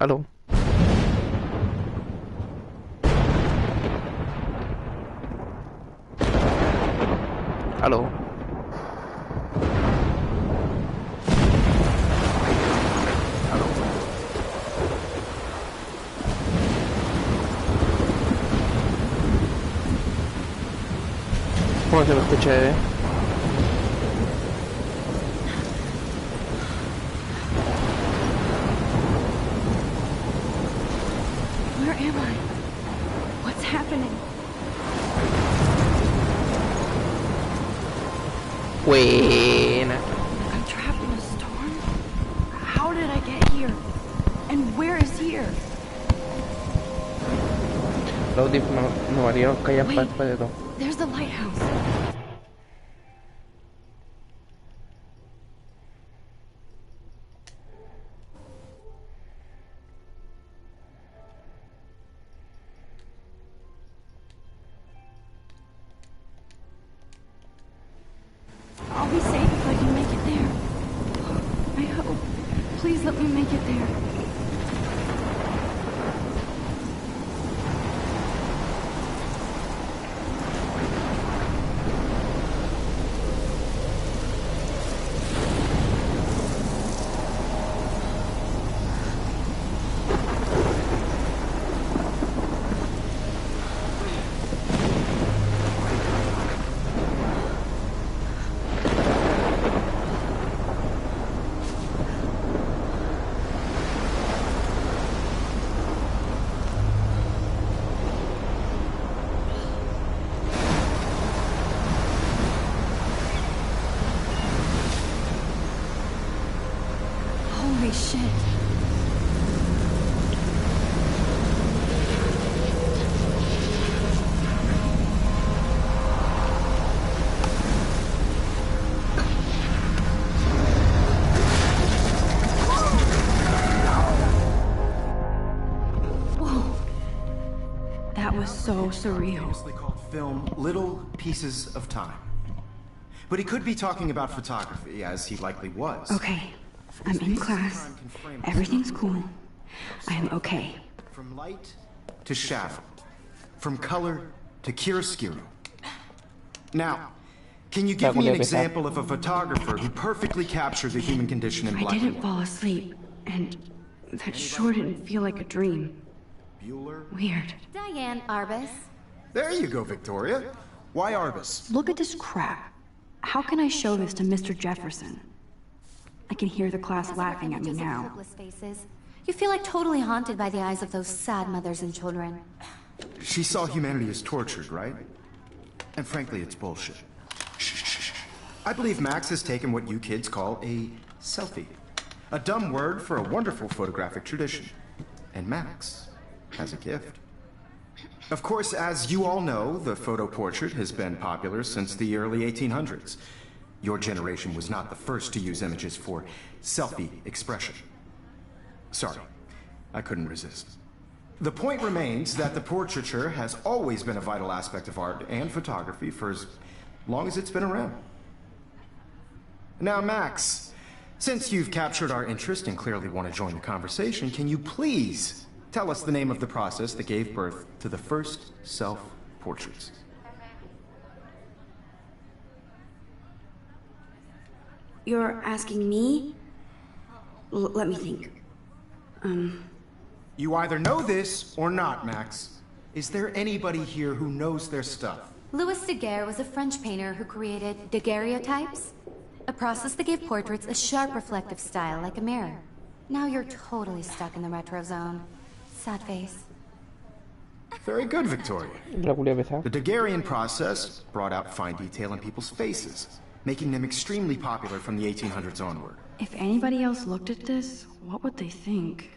Aló. Aló. Aló. ¿Cómo se me escucha, bebé? Where am I? What's happening? Buena. I'm trapped in a storm? How did I get here? And where is here? Los audífonos no valieron callar Wait, para de todo. there's the lighthouse. I'll be safe if I can make it there. I hope. Please let me make it there. Holy shit. Whoa. That was so surreal. Famously called film Little Pieces of Time. But he could be talking about photography, as he likely was. Okay, I'm in class. Everything's cool. I am okay. From light to shadow. From color to chiaroscuro. Now, can you give me an example of a photographer who perfectly captured the human condition in I black and didn't white? fall asleep, and that sure didn't feel like a dream. Bueller? Weird. Diane Arbus. There you go, Victoria. Why Arbus? Look at this crap. How can I show this to Mr. Jefferson? I can hear the class laughing at me now. Hopeless faces. You feel like totally haunted by the eyes of those sad mothers and children. She saw humanity as tortured, right? And frankly, it's bullshit. I believe Max has taken what you kids call a selfie. A dumb word for a wonderful photographic tradition. And Max has a gift. Of course, as you all know, the photo portrait has been popular since the early 1800s. Your generation was not the first to use images for selfie expression. Sorry, I couldn't resist. The point remains that the portraiture has always been a vital aspect of art and photography for as long as it's been around. Now, Max, since you've captured our interest and clearly want to join the conversation, can you please tell us the name of the process that gave birth to the first self-portraits? You're asking me? Let me think. You either know this or not, Max. Is there anybody here who knows their stuff? Louis Daguerre was a French painter who created daguerreotypes, a process that gave portraits a sharp reflective style like a mirror. Now you're totally stuck in the retro zone. Sad face. Very good, Victoria. La culia pesada. The Daguerrean process brought out fine detail in people's faces, making them extremely popular from the 1800s onward. If anybody else looked at this, what would they think?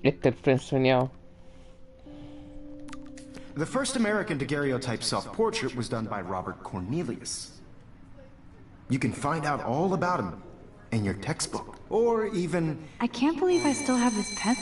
Este el frenzoneado. The first American daguerreotype self-portrait was done by Robert Cornelius. You can find out all about him in your textbook, or even... I can't believe I still have this pen.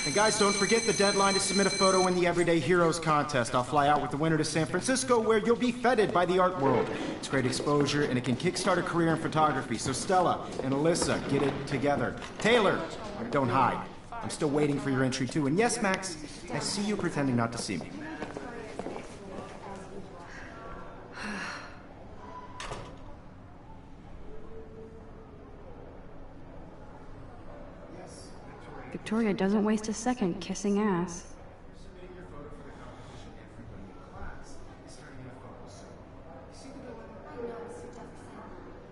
And guys, don't forget the deadline to submit a photo in the Everyday Heroes contest. I'll fly out with the winner to San Francisco, where you'll be feted by the art world. It's great exposure, and it can kickstart a career in photography. So Stella and Alyssa, get it together. Taylor, don't hide. I'm still waiting for your entry too. And yes, Max, I see you pretending not to see me. Victoria doesn't waste a second kissing ass.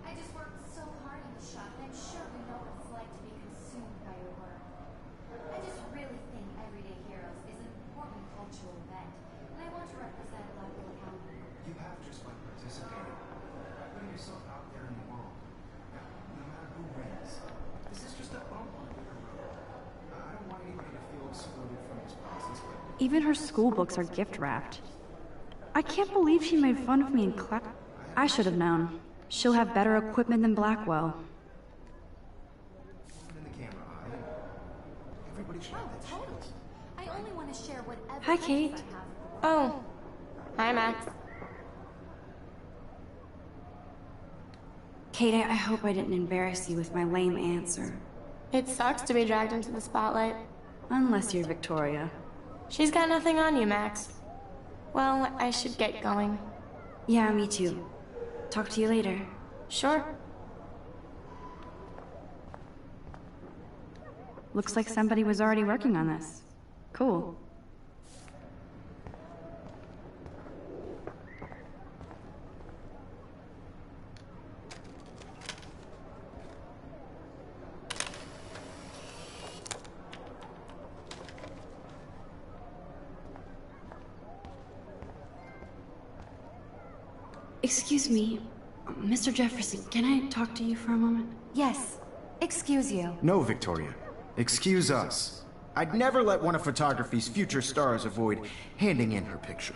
I just worked so hard in the shop, and I'm sure we know what it's like to be consumed by your work. I just really think Everyday Heroes is an important cultural event, and I want to represent local accounting. You have just by participating, by putting yourself out there in the world. Now, no matter who wins, this is just a bump on the road. I don't want anybody to feel excluded from this process, but Even her school books are gift wrapped. I can't believe she made fun of me in class. I should have known. She'll have better equipment than Blackwell. in the camera eye, everybody should have that shit. Totally. I only want to share whatever Hi, Kate. I have. Oh. Hi, Max. Kate, I hope I didn't embarrass you with my lame answer. It sucks to be dragged into the spotlight. Unless you're Victoria. She's got nothing on you, Max. Well, I should get going. Yeah, me too. Talk to you later. Sure. Looks like somebody was already working on this. Cool. Excuse me, Mr. Jefferson, can I talk to you for a moment? Yes. Excuse you. No, Victoria. Excuse us. I'd never let one of photography's future stars avoid handing in her picture.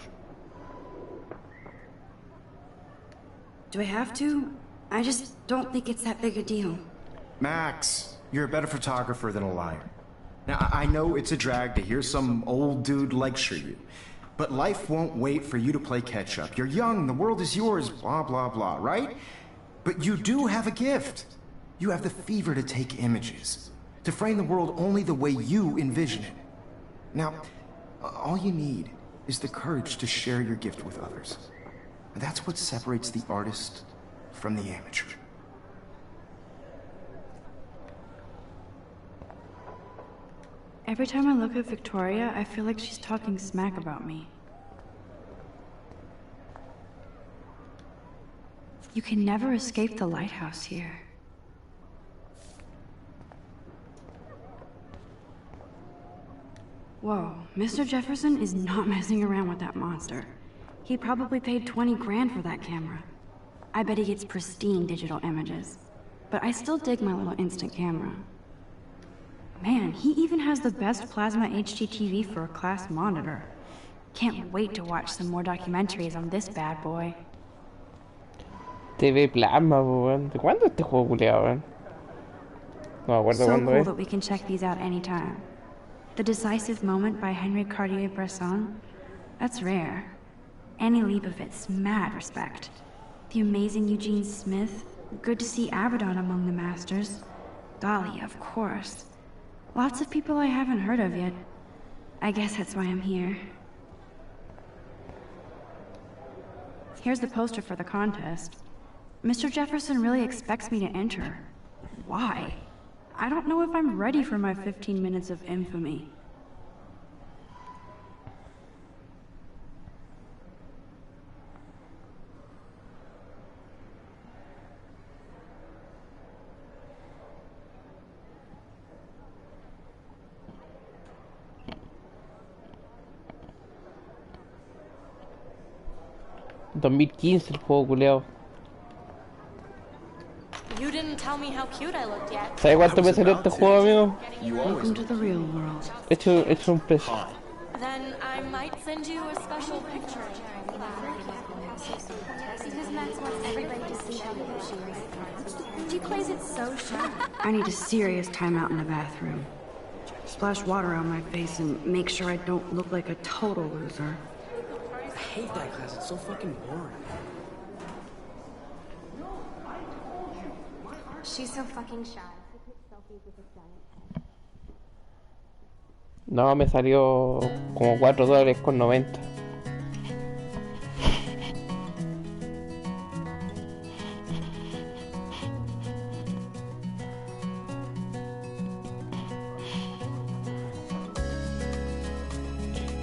Do I have to? I just don't think it's that big a deal. Max, you're a better photographer than a liar. Now, I know it's a drag to hear some old dude lecture you, but life won't wait for you to play catch-up. You're young, the world is yours, blah, blah, blah, right? But you do have a gift. You have the fever to take images, to frame the world only the way you envision it. Now, all you need is the courage to share your gift with others. That's what separates the artist from the amateur. Every time I look at Victoria, I feel like she's talking smack about me. You can never escape the lighthouse here. Whoa, Mr. Jefferson is not messing around with that monster. He probably paid 20 grand for that camera. I bet he gets pristine digital images. But I still dig my little instant camera. Man, he even has the best plasma HDTV for a class monitor. Can't wait to watch some more documentaries on this bad boy. TV plasma, po, weón. ¿De cuándo este juego culeado, weón? No me acuerdo So cuándo cool es. that we can check these out anytime. The Decisive Moment by Henry Cartier-Bresson? That's rare. Any leap of it's mad respect. The amazing Eugene Smith? Good to see Abaddon among the masters. Golly, of course. Lots of people I haven't heard of yet. I guess that's why I'm here. Here's the poster for the contest. Mr. Jefferson really expects me to enter. Why? I don't know if I'm ready for my 15 minutes of infamy. $2015 el juego culeado. You didn't tell me how cute I looked yet. ¿Sabes cuánto me salió este juego, amigo? Welcome to the real world. He hecho un precio. Then I might send you a special picture. Because Max wants everybody to see how good she is. She plays it so sharp. I need a serious timeout in the bathroom. Splash water on my face and make sure I don't look like a total loser. I hate that class, it's so fucking boring. She's so fucking shy. No, me salió como $4.90.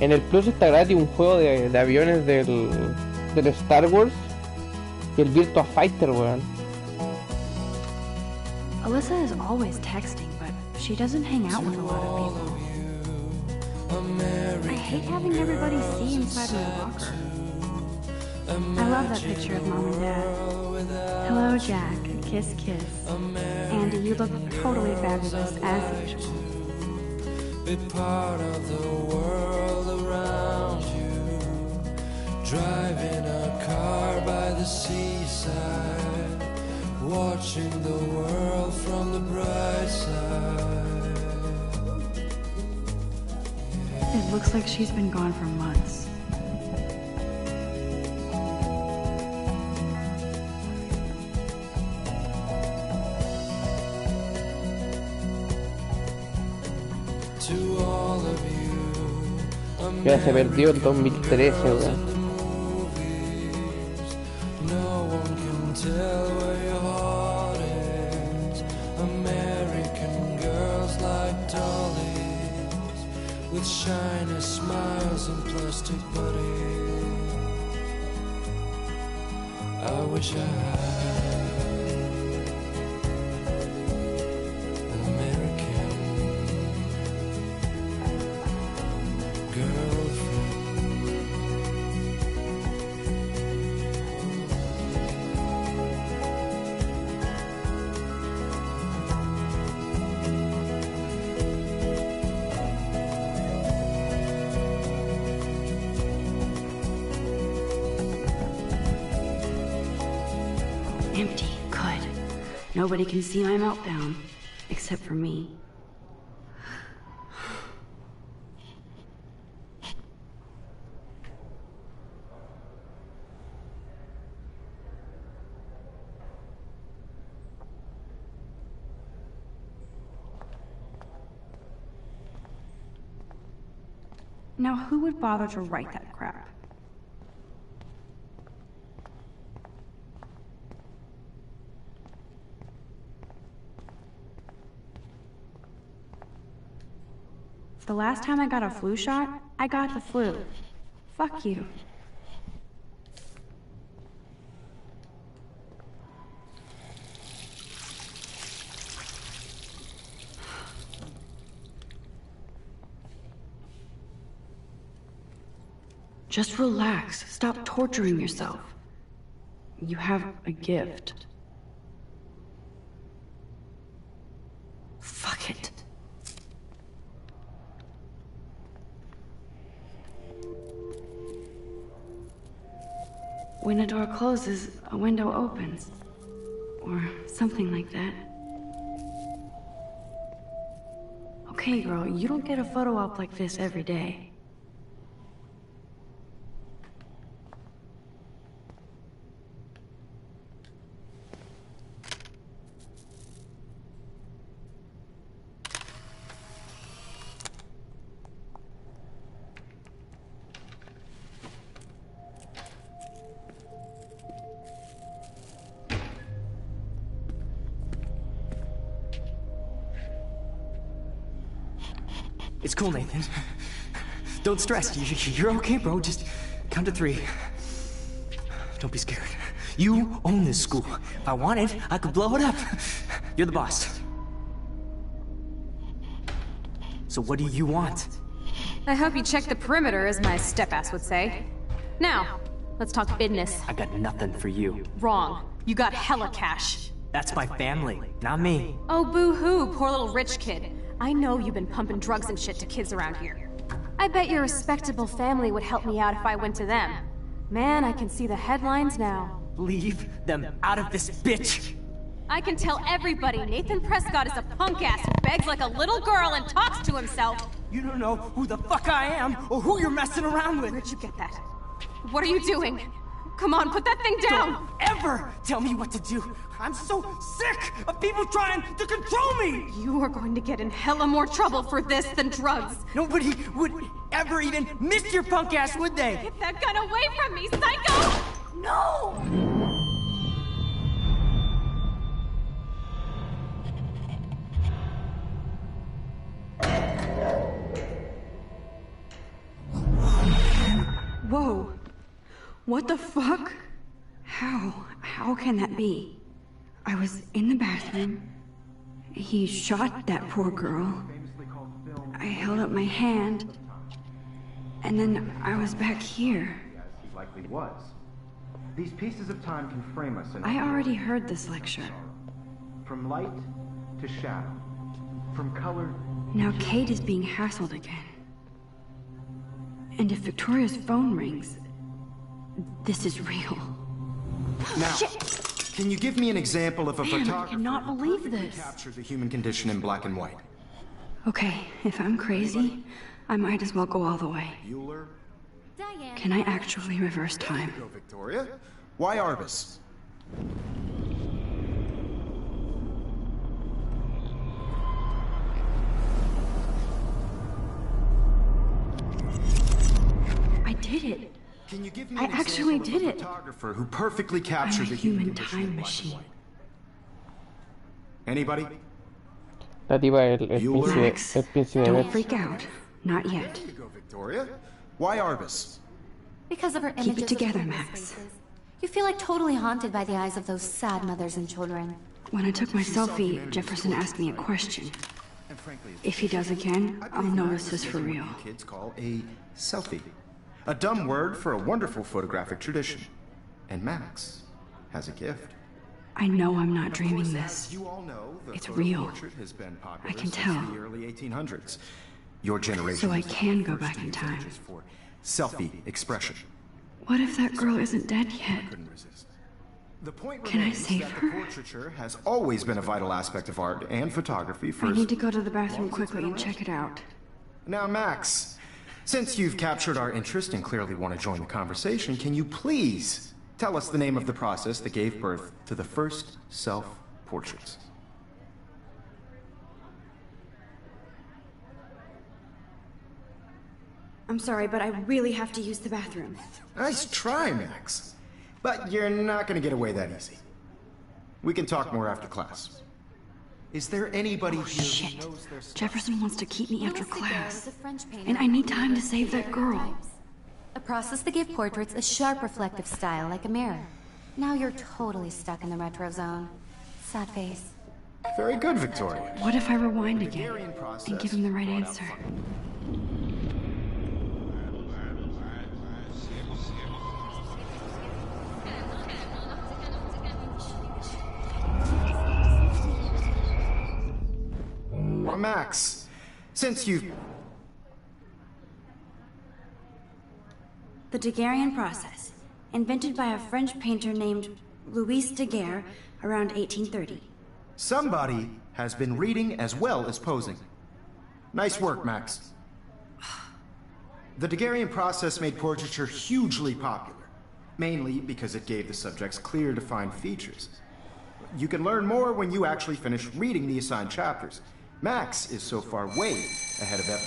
En el Plus está gratis un juego de aviones del Star Wars y el Virtua Fighter, weón. Alyssa is always texting, but she doesn't hang out with a lot of people. I hate having everybody see inside my locker. I love that picture of Mom and Dad. Hello, Jack. Kiss, kiss. Andy, you look totally fabulous, as usual. Be part of the world around you. Driving a car by the seaside. Watching the world from the bright side. It looks like she's been gone for months. To all of you, Ya se perdió el 2013, weón. no one can tell where your heart is. American girls like dollies, with shiny smiles and plastic bodies. I wish I had an American girlfriend. Empty. Good. Nobody can see my meltdown. Except for me. Now, who would bother to write that crap? The last time I got a flu shot, I got the flu. Fuck you. Just relax. Stop torturing yourself. You have a gift. Fuck it. When a door closes, a window opens. Or something like that. Okay, girl, you don't get a photo op like this every day. It's cool, Nathan. Don't stress. You're okay, bro. Just count to 3. Don't be scared. You own this school. If I wanted, I could blow it up. You're the boss. So what do you want? I hope you check the perimeter, as my step-ass would say. Now, let's talk business. I got nothing for you. Wrong. You got hella cash. That's my family, not me. Oh, boo-hoo, poor little rich kid. I know you've been pumping drugs and shit to kids around here. I bet your respectable family would help me out if I went to them. Man, I can see the headlines now. Leave them out of this bitch! I can tell everybody Nathan Prescott is a punk ass who begs like a little girl and talks to himself. You don't know who the fuck I am or who you're messing around with. Where'd you get that? What are you doing? Come on, put that thing down! Don't ever tell me what to do! I'm so sick of people trying to control me! You are going to get in hella more trouble for this than drugs. Nobody would ever even miss your punk ass, would they? Get that gun away from me, psycho! No! Whoa. What the fuck? How can that be? I was in the bathroom. He shot that poor girl. I held up my hand. And then I was back here. He likely was. These pieces of time can frame us in... I already heard this lecture. From light to shadow. From color... Now Kate is being hassled again. And if Victoria's phone rings, this is real. Now, can you give me an example of a Man, I photographer cannot who believe perfectly this. captured the human condition in black and white? Okay, if I'm crazy, I might as well go all the way. Bueller? Diane. Can I actually reverse time? Go, Victoria. Why Arbus? I did it. Can you give me I an actually example of did a it. photographer who perfectly I'm captured a the human human condition in time black and machine. white? Anybody? La tipa, el Max, príncipe de don't Metz. freak out. Not yet. There you go, Victoria. Why Arbus? Because of her Keep it images of together, homeless Max. faces. You feel like totally haunted by the eyes of those sad mothers and children. When I took my selfie, Jefferson asked me a question. And frankly, If he does again, I'll know this is for what real. you kids call a selfie. A dumb word for a wonderful photographic tradition. And Max has a gift. I know I'm not dreaming As this. you all know, the It's photo real. portrait has been popular I can since tell. the early 1800s. Your generation So I was the can go first back to in use time. images for selfie expression. What if that girl isn't dead yet? Couldn't resist. The point Can I remains save that her? the portraiture has always been a vital aspect of art and photography for I need to go to the bathroom quickly and check it out. Now, Max, since you've captured our interest and clearly want to join the conversation, can you please tell us the name of the process that gave birth to the first self-portraits? I'm sorry, but I really have to use the bathroom. Nice try, Max. But you're not going to get away that easy. We can talk more after class. Is there anybody here Shit. who knows their stuff? Jefferson wants to keep me after Louis Daguerre class. is a French painter And I need who time to created save that girl. daguerreotypes, a process that gave portraits a sharp reflective style like a mirror. Now you're totally stuck in the retro zone. Sad face. Very good, Victoria. What if I rewind again Daguerrean process and give him the right brought out answer? Well, Max, since you've... The Daguerrean process, invented by a French painter named Louis Daguerre around 1830. Somebody has been reading as well as posing. Nice work, Max. The Daguerrean process made portraiture hugely popular, mainly because it gave the subjects clear, defined features. You can learn more when you actually finish reading the assigned chapters. Max is so far way ahead of Evan.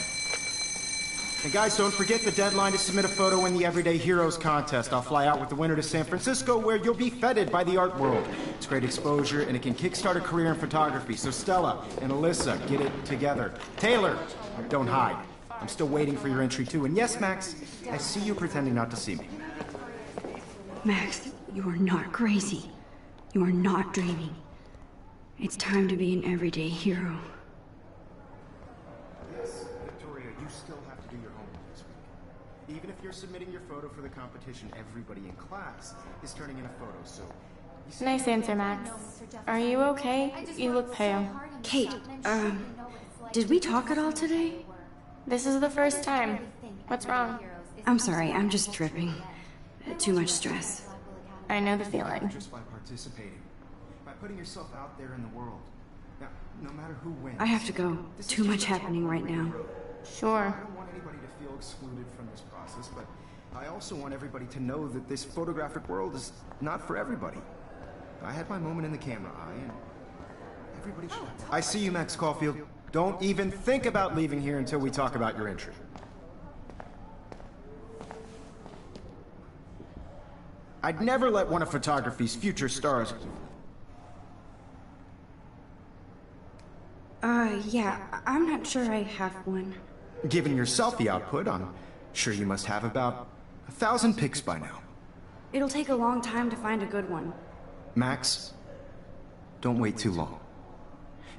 And guys, don't forget the deadline to submit a photo in the Everyday Heroes contest. I'll fly out with the winner to San Francisco, where you'll be feted by the art world. It's great exposure, and it can kickstart a career in photography. So Stella and Alyssa, get it together. Taylor, don't hide. I'm still waiting for your entry too. And yes, Max, I see you pretending not to see me. Max, you are not crazy. You are not dreaming. It's time to be an everyday hero. Yes, Victoria, you still have to do your homework this week. Even if you're submitting your photo for the competition, everybody in class is turning in a photo, so... Nice answer, Max. Are you okay? You look pale. Kate, did we talk at all today? This is the first time. What's wrong? I'm sorry, I'm just tripping. Too much stress. I know the feeling. Just by participating, by putting yourself out there in the world. Now, no matter who wins. I have to go. Too much happening right now. Sure. I don't want anybody to feel excluded from this process, but I also want everybody to know that this photographic world is not for everybody. I had my moment in the camera eye, and everybody should. I see you, Max Caulfield. Don't even think about leaving here until we talk about your entry. I'd never let one of photography's future stars... Yeah, I'm not sure I have one. Given your selfie output, I'm sure you must have about 1,000 pics by now. It'll take a long time to find a good one. Max, don't wait too long.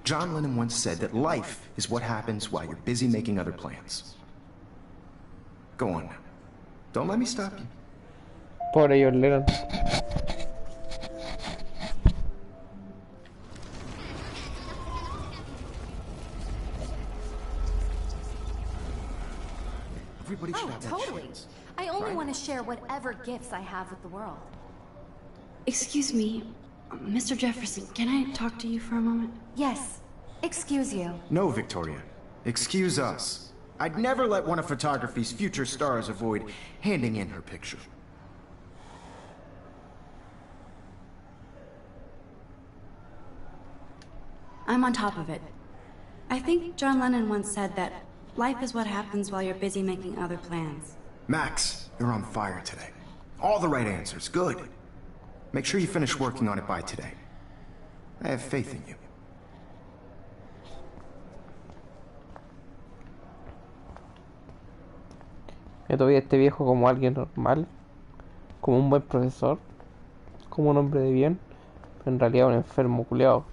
John Lennon once said that life is what happens while you're busy making other plans. Go on now. Don't let me stop you. Pobre John Lennon. Everybody should have that Totally. chance. I only want to share whatever gifts I have with the world. Excuse me, Mr. Jefferson, can I talk to you for a moment? Yes. Excuse you. No, Victoria. Excuse us. I'd never let one of photography's future stars avoid handing in her picture. I'm on top of it. I think John Lennon once said that life is what happens while you're busy making other plans. Max, you're on fire today. All the right answers. Good. Make sure you finish working on it by today. I have faith in you. Yo todavía este viejo como alguien normal, como un buen profesor, como un hombre de bien, pero en realidad un enfermo culeado.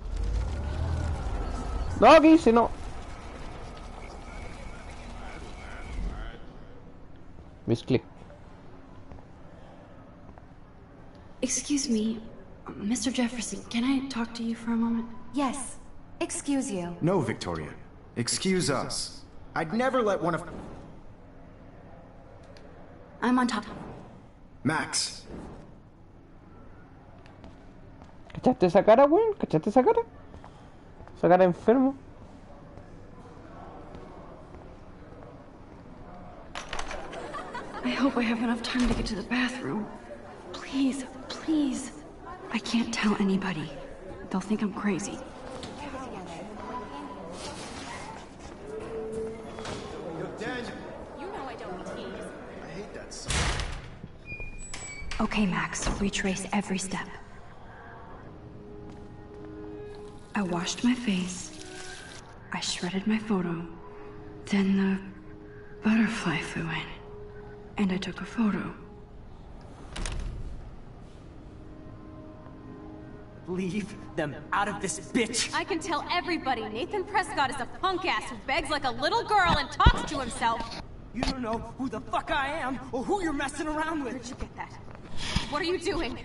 No, ¿qué hice? No. Misclick. Excuse me, Mr. Jefferson, can I talk to you for a moment? Yes. Excuse you. No, Victoria. Excuse us. I'd never let one of... I'm on top. Max. ¿Cachaste esa cara, weón? ¿Cachaste esa cara? Esa cara enfermo. I hope I have enough time to get to the bathroom. Please, please. I can't tell anybody. They'll think I'm crazy. Okay, Max, retrace every step. I washed my face. I shredded my photo. Then the butterfly flew in. And I took a photo. Leave them out of this bitch! I can tell everybody Nathan Prescott is a punk ass who begs like a little girl and talks to himself. You don't know who the fuck I am or who you're messing around with. Where'd you get that? What are you doing?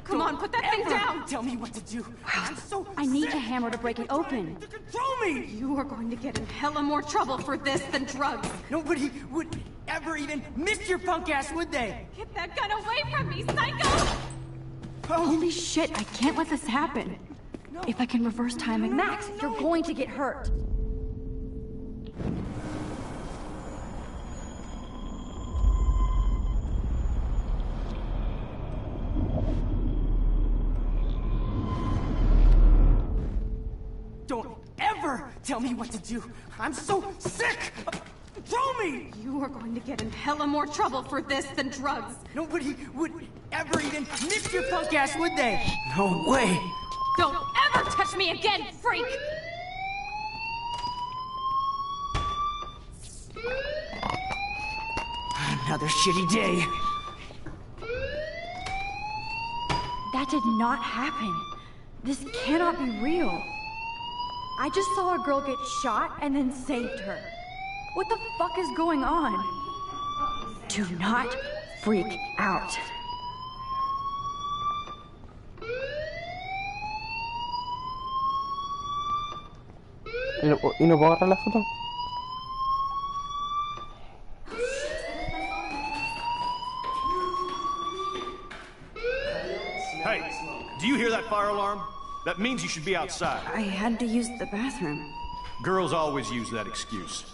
Come on, put that thing Ever down! Tell me what to do. I'm so I need sick a hammer to break it open. to control me! You are going to get in hella more trouble for this than drugs. Nobody would ever even miss your punk ass, would they? Get that gun away from me, psycho! Holy shit, I can't let this happen. If I can reverse timing, Max, you're going to get hurt. Don't ever tell me what to do. I'm so sick! Throw me! You are going to get in hella more trouble for this than drugs. Nobody would ever even miss your punk ass, would they? No way! Don't ever touch me again, freak! Another shitty day. That did not happen. This cannot be real. I just saw a girl get shot and then saved her. What the fuck is going on? Do not freak out. ¿Y no puedo agarrar la foto? Hey, do you hear that fire alarm? That means you should be outside. I had to use the bathroom. Girls always use that excuse.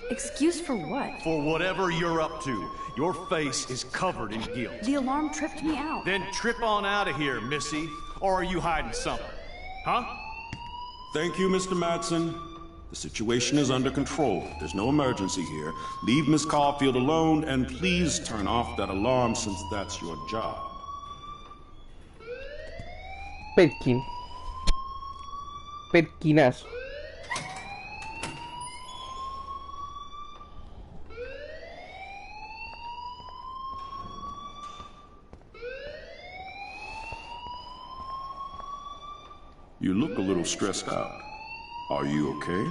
Excuse for what? For whatever you're up to. Your face is covered in guilt. The alarm tripped me out. Then trip on out of here, Missy. Or are you hiding something? Huh? Thank you, Mr. Madsen. The situation is under control. There's no emergency here. Leave Miss Caulfield alone, and please turn off that alarm since that's your job. Perkin. Perkinazo. You look a little stressed out. Are you okay?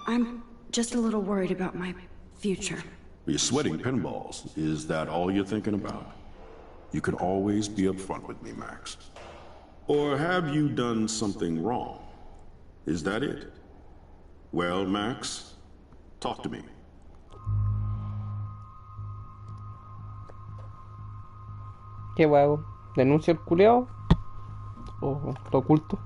I'm just a little worried about my future. You're sweating pinballs. Is that all you're thinking about? You can always be upfront with me, Max. Or have you done something wrong? Is that it? Well, Max, talk to me. ¿Qué hago? ¿Denuncio el culeado? ¿O lo oculto?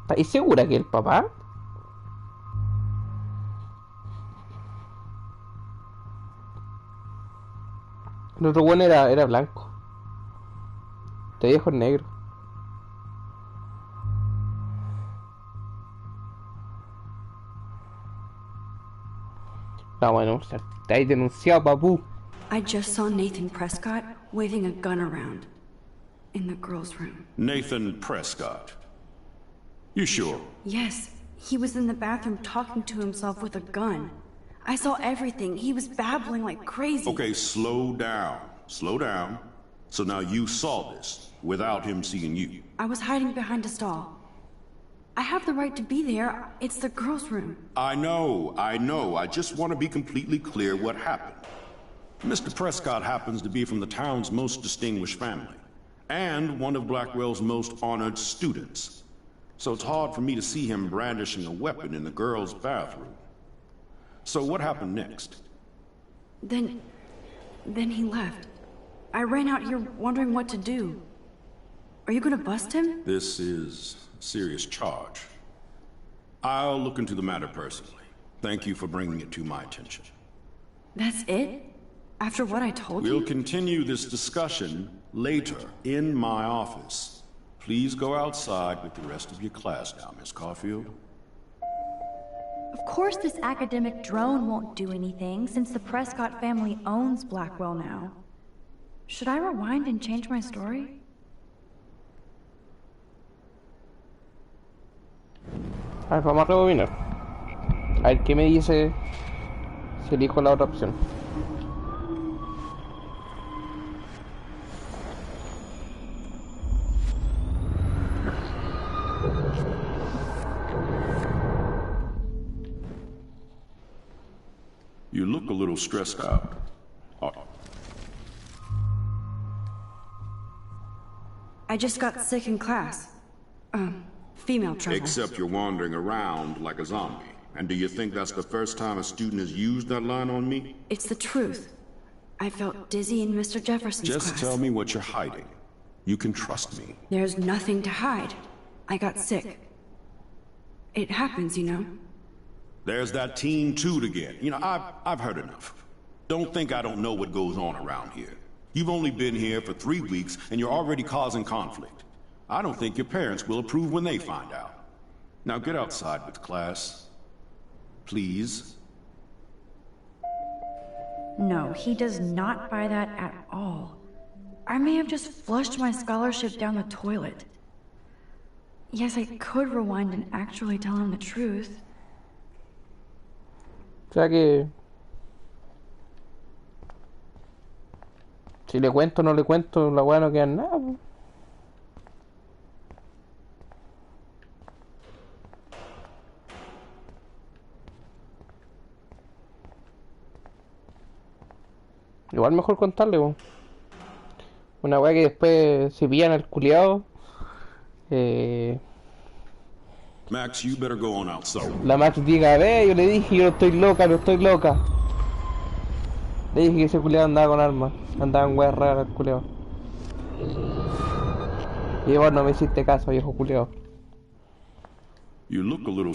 ¿Estáis segura que el papá? El otro bueno era blanco. Este viejo es negro. No, bueno, o sea, te has denunciado, papú. I just saw Nathan Prescott waving a gun around in the girls' room. Nathan Prescott. You sure? Yes, he was in the bathroom talking to himself with a gun. I saw everything. He was babbling like crazy. Okay, slow down. Slow down. So now you saw this without him seeing you. I was hiding behind a stall. I have the right to be there. It's the girls' room. I know. I just want to be completely clear what happened. Mr. Prescott happens to be from the town's most distinguished family, and one of Blackwell's most honored students. So it's hard for me to see him brandishing a weapon in the girls' bathroom. So what happened next? Then he left. I ran out here wondering what to do. Are you gonna bust him? This is a serious charge. I'll look into the matter personally. Thank you for bringing it to my attention. That's it? After what I told you? We'll continue this discussion later in my office. Please go outside with the rest of your class now, Miss Caulfield. Of course this academic drone won't do anything, since the Prescott family owns Blackwell now. Should I rewind and change my story? A ver, vamos a rebobinar. A ver qué me dice si elijo la otra opción. You look a little stressed out. I just got sick in class. Female trouble. Except you're wandering around like a zombie. And do you think that's the first time a student has used that line on me? It's the truth. I felt dizzy in Mr. Jefferson's class. Just tell me what you're hiding. You can trust me. There's nothing to hide. I got sick. It happens, you know. There's that teen toot again. You know, I've heard enough. Don't think I don't know what goes on around here. You've only been here for 3 weeks, and you're already causing conflict. I don't think your parents will approve when they find out. Now get outside with class. Please. No, he does not buy that at all. I may have just flushed my scholarship down the toilet. Yes, I could rewind and actually tell him the truth. O sea que... Si le cuento o no le cuento, la weá no queda en nada, po. Igual mejor contarle, po. Una weá que después se pillan al culiao. Max, you better go on outside. La Max diga, ve, yo le dije, yo no estoy loca, no estoy loca. Le dije que ese culiao andaba con armas. Andaba en weas raras el culiao. Y vos no me hiciste caso, viejo culiao. You look a little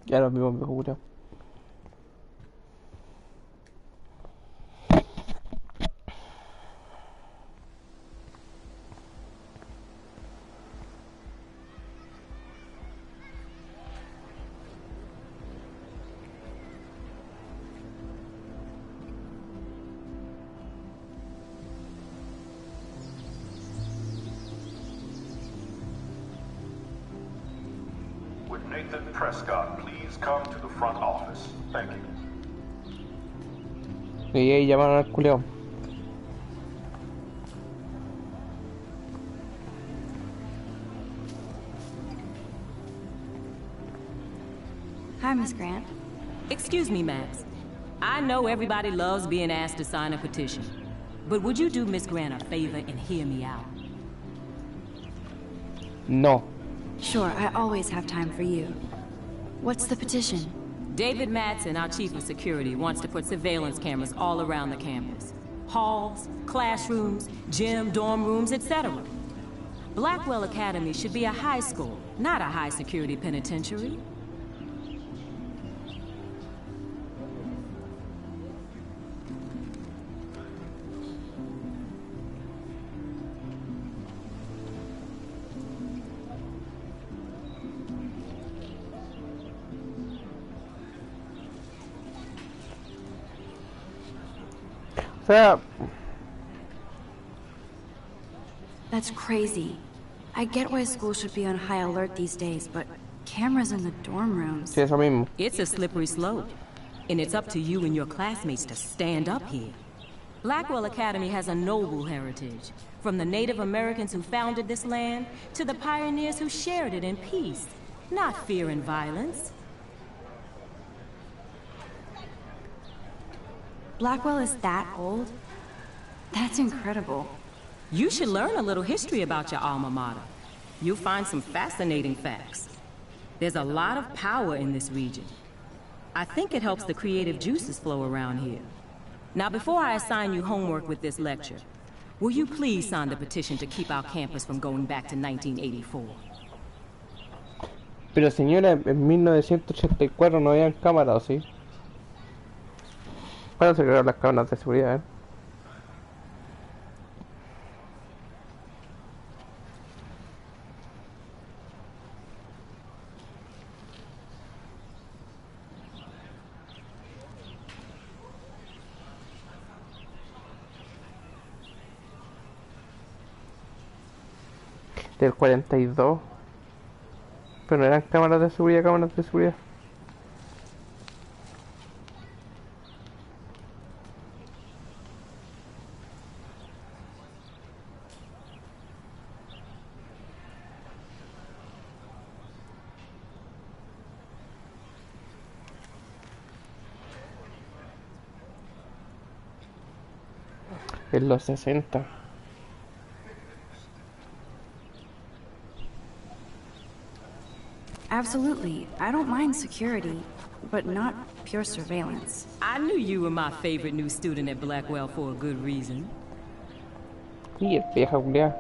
Ya nos vimos, viejo culiao. Would Nathan Prescott please come to the front office? Thank you. Y ahí llamaron al culiao. Hi, Miss Grant. Excuse me, Max. I know everybody loves being asked to sign a petition, but would you do Miss Grant a favor and hear me out? No. Sure, I always have time for you. What's the petition? David Madsen, our chief of security, wants to put surveillance cameras all around the campus. Halls, classrooms, gym, dorm rooms, etc. Blackwell Academy should be a high school, not a high-security penitentiary. O sea, That's crazy. I get why schools should be on high alert these days, but cameras in the dorm rooms. sí, eso mismo. It's a slippery slope, and it's up to you and your classmates to stand up here. Blackwell Academy has a noble heritage, from the Native Americans who founded this land to the pioneers who shared it in peace, not fear and violence. Blackwell is that old? That's incredible. You should learn a little history about your alma mater. You'll find some fascinating facts. There's a lot of power in this region. I think it helps the creative juices flow around here. Now, before I assign you homework with this lecture, will you please sign the petition to keep our campus from going back to 1984? Pero señora, en 1984 no habían cámaras, ¿sí? ¿Cuándo se crearon las cámaras de seguridad, Del 42. Pero no eran cámaras de seguridad, cámaras de seguridad. En los 60. Absolutely. I don't mind security, but not pure surveillance. I knew you were my favorite new student at Blackwell for a good reason. Y vieja culiá.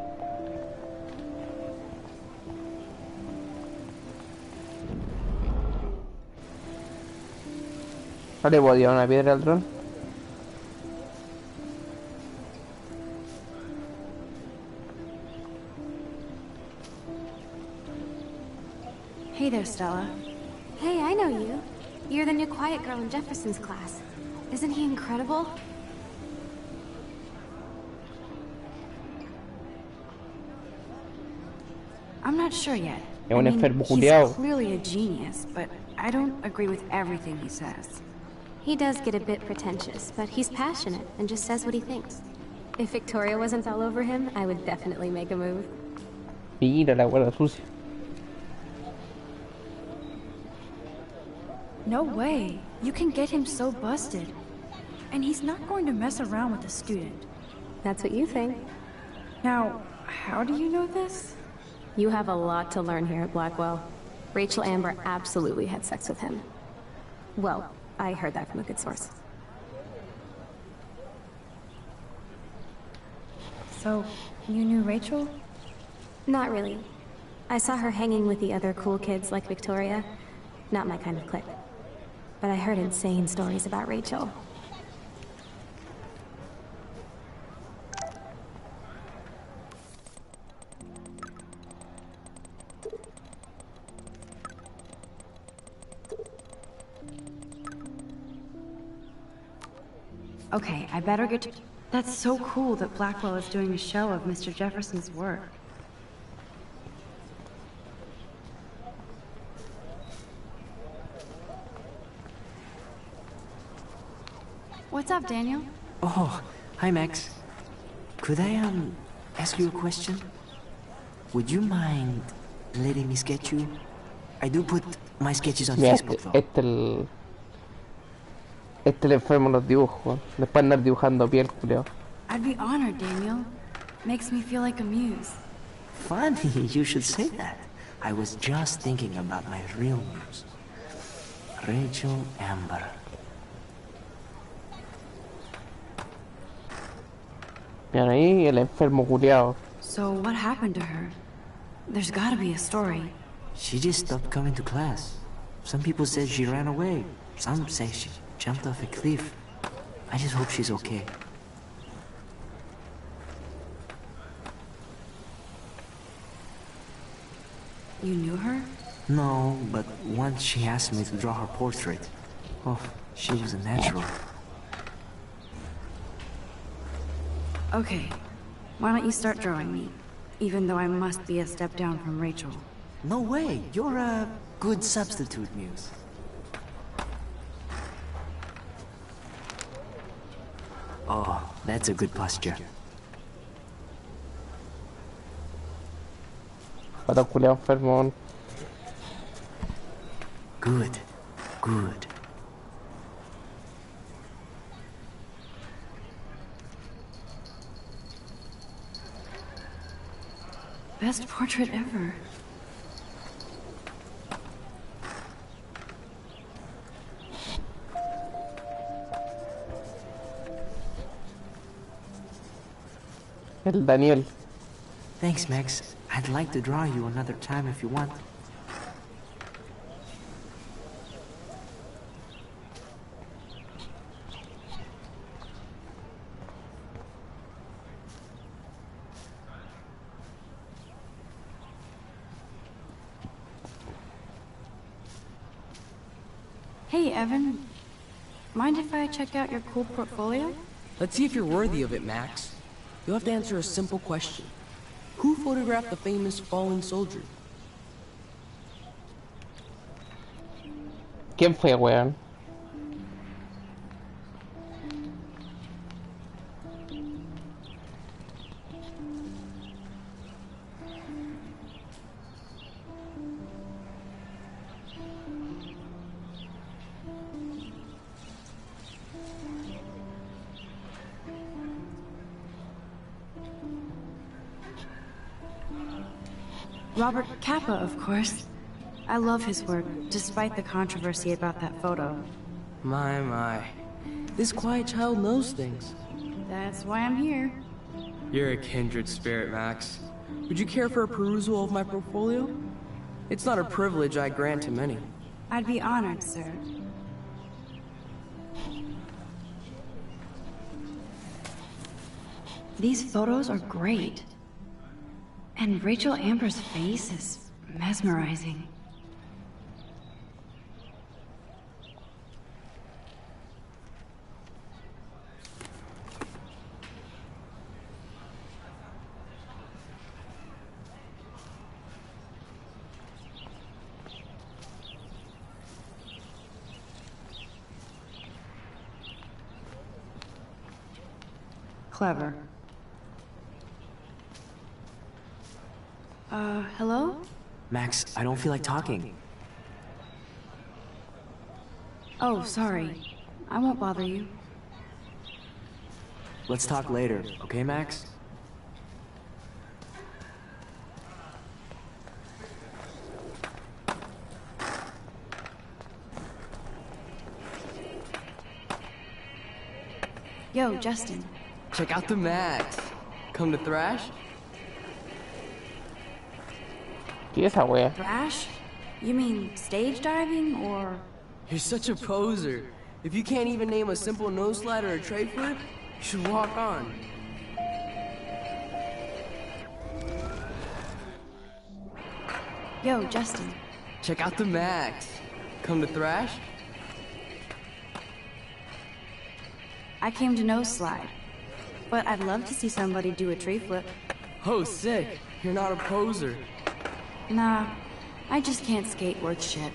¿No le podía una piedra al dron? Hey there, Stella. Hey, I know you. You're the new quiet girl in Jefferson's class. Isn't he incredible? I'm not sure yet. Es un enfermo he's culiao. clearly a genius, but I don't agree with everything he says. He does get a bit pretentious, but he's passionate and just says what he thinks. If Victoria wasn't all over him, I would definitely make a move. Mira la guarda sucia. No way. You can get him so busted. And he's not going to mess around with a student. That's what you think. Now, how do you know this? You have a lot to learn here at Blackwell. Rachel Amber absolutely had sex with him. Well, I heard that from a good source. So, you knew Rachel? Not really. I saw her hanging with the other cool kids like Victoria. Not my kind of clique. But I heard insane stories about Rachel. Okay, I better get to... That's so cool that Blackwell is doing a show of Mr. Jefferson's work. What's up, Daniel? Oh, hi, Max. Could I, ask you a question? Would you mind letting me sketch you? I do put my sketches on Mira, Facebook, though. El enfermo en los dibujos, weón. Después andar dibujando piel, culiao. I'd be honored, Daniel. Makes me feel like a muse. Funny you should say that. I was just thinking about my real muse. Rachel Amber. Mira ahí el enfermo culiao. So what happened to her? There's gotta be a story. She just stopped coming to class. Some people said she ran away. Some say she jumped off a cliff. I just hope she's okay. You knew her? No, but once she asked me to draw her portrait. Oh, she was a natural. Okay. Why don't you start drawing me? Even though I must be a step down from Rachel. No way, you're a good substitute, Muse. Oh, that's a good posture. Pata culiao enfermo. Good, good. Best portrait ever. El Daniel. Thanks, Max. I'd like to draw you another time if you want. Hey, Evan. Mind if I check out your cool portfolio? Let's see if you're worthy of it, Max. You'll have to answer a simple question. Who photographed the famous fallen soldier? ¿Quién fue, weón? Robert Capa, of course. I love his work, despite the controversy about that photo. My. This quiet child knows things. That's why I'm here. You're a kindred spirit, Max. Would you care for a perusal of my portfolio? It's not a privilege I grant to many. I'd be honored, sir. These photos are great. And Rachel Amber's face is mesmerizing. Clever. Hello? Max, I don't feel like talking. Oh, sorry. I won't bother you. Let's talk later, okay, Max? Yo, Justin. Check out the Max. Come to thrash? ¿Qué es esa wea? Thrash? You mean stage diving, or...? You're such a poser. If you can't even name a simple nose slide or a tray flip, you should walk on. Yo, Justin. Check out the Max. Come to thrash? I came to nose slide. But I'd love to see somebody do a tree flip. Oh, sick. You're not a poser. Nah, I just can't skate worth shit.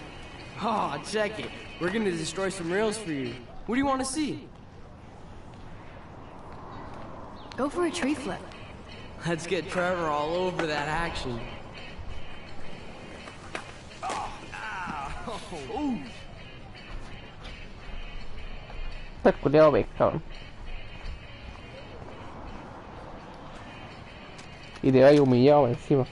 Oh, check it. We're gonna destroy some rails for you. What do you want to see? Go for a tree flip. Let's get Trevor all over that action. Está culiado pescado. Y te vaya humillado encima.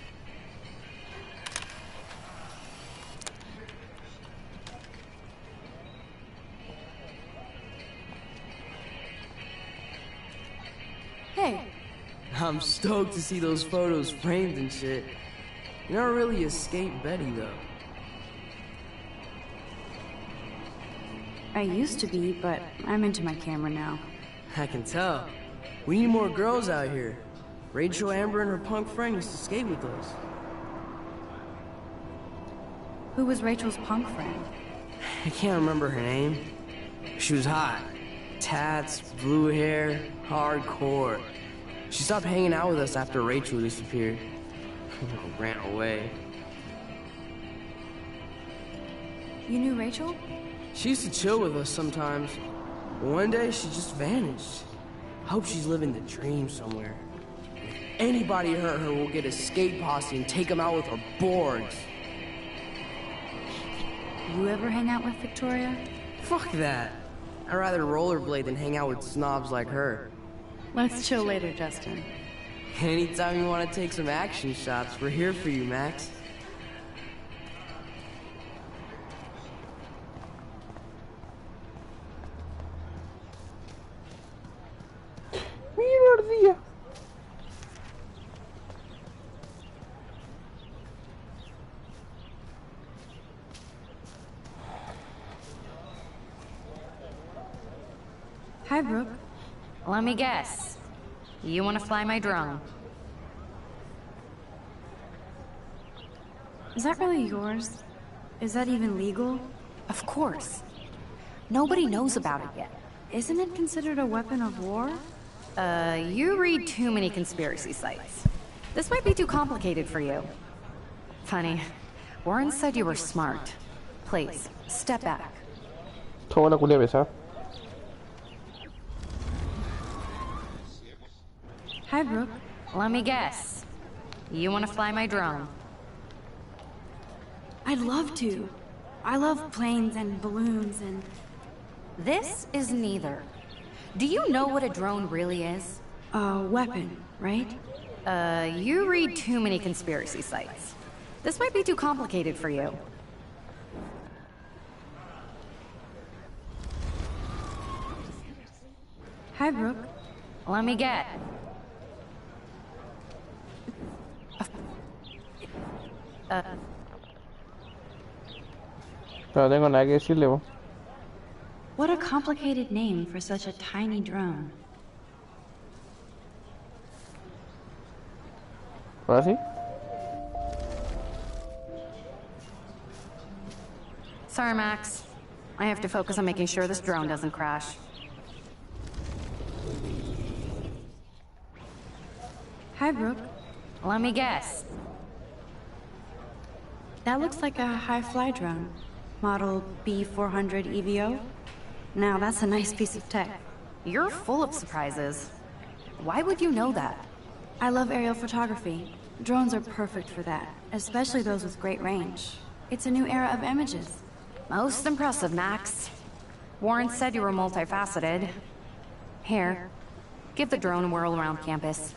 Hey. I'm stoked to see those photos framed and shit. You're not really a skate Betty, though. I used to be, but I'm into my camera now. I can tell. We need more girls out here. Rachel, Amber, and her punk friend used to skate with us. Who was Rachel's punk friend? I can't remember her name. She was hot. Tats, blue hair, hardcore. She stopped hanging out with us after Rachel disappeared. Ran away. You knew Rachel? She used to chill with us sometimes. But one day, she just vanished. I hope she's living the dream somewhere. If anybody hurt her, we'll get a skate posse and take them out with our boards. You ever hang out with Victoria? Fuck that. I'd rather rollerblade than hang out with snobs like her. Let's chill later, Justin. Anytime you want to take some action shots, we're here for you, Max. Mierda. Hi, Brooke. Let me guess. You want to fly my drone? Is that really yours? Is that even legal? Of course. Nobody knows about it yet. Isn't it considered a weapon of war? You read too many conspiracy sites. This might be too complicated for you. Funny. Warren said you were smart. Please, step back. Toma la culia pesada. Hi, Brooke. Let me guess. You want to fly my drone? I'd love to. I love planes and balloons and... This is neither. Do you know what a drone really is? A weapon, right? You read too many conspiracy sites. This might be too complicated for you. Hi, Brooke. Let me get. No tengo nada que decirle, vos. What a complicated name for such a tiny drone. ¿Ahora sí? Sorry, Max. I have to focus on making sure this drone doesn't crash. Hi, Brooke. Let me guess. That looks like a high-fly drone. Model B400 EVO. Now, that's a nice piece of tech. You're full of surprises. Why would you know that? I love aerial photography. Drones are perfect for that, especially those with great range. It's a new era of images. Most impressive, Max. Warren said you were multifaceted. Here, give the drone a whirl around campus.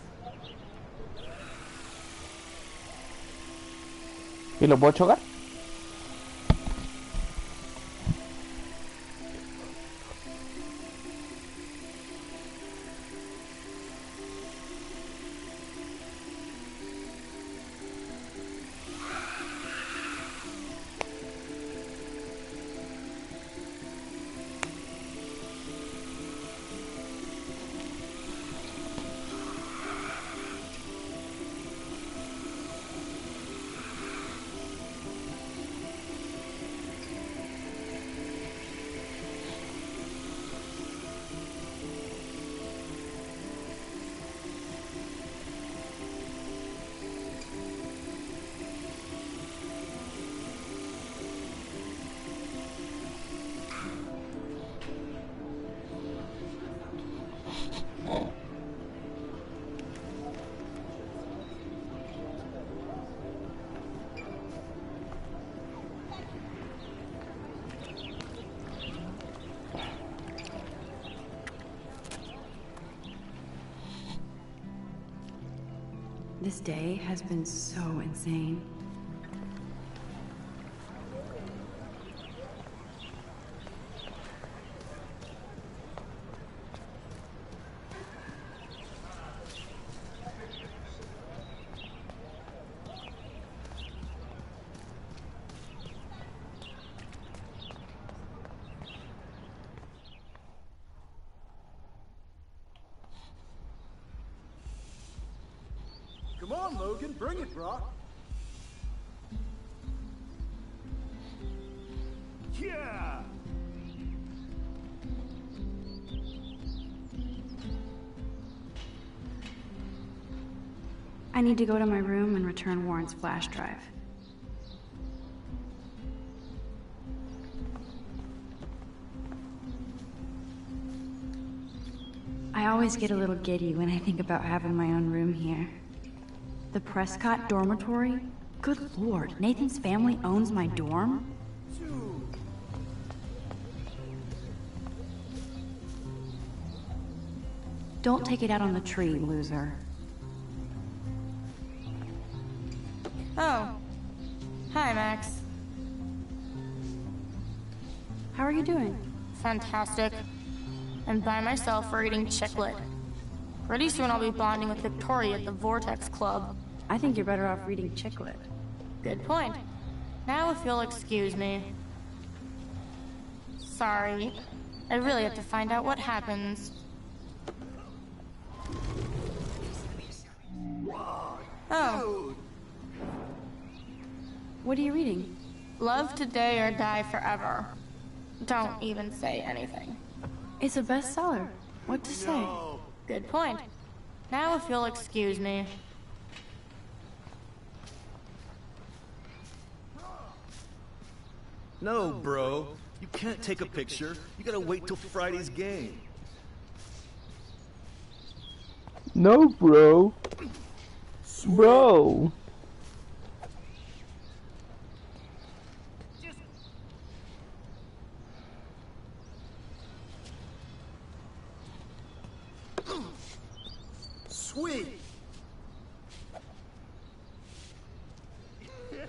¿Y lo puedo chocar? This day has been so insane. Come on, Logan, bring it, bro. Yeah! I need to go to my room and return Warren's flash drive. I always get a little giddy when I think about having my own room here. The Prescott dormitory? Good lord, Nathan's family owns my dorm? Don't take it out on the tree, loser. Oh. Hi, Max. How are you doing? Fantastic. I'm by myself for eating chiclet. Pretty soon I'll be bonding with Victoria at the Vortex Club. I think you're better off reading chiclet. Good point. Now if you'll excuse me. Sorry. I really have to find out what happens. Oh. What are you reading? Love today or die forever. Don't even say anything. It's a bestseller. What to say? Good point. Now if you'll excuse me. No, bro. You can't take a picture. You gotta wait till Friday's game. No, bro. Bro. Sweet. Yeah.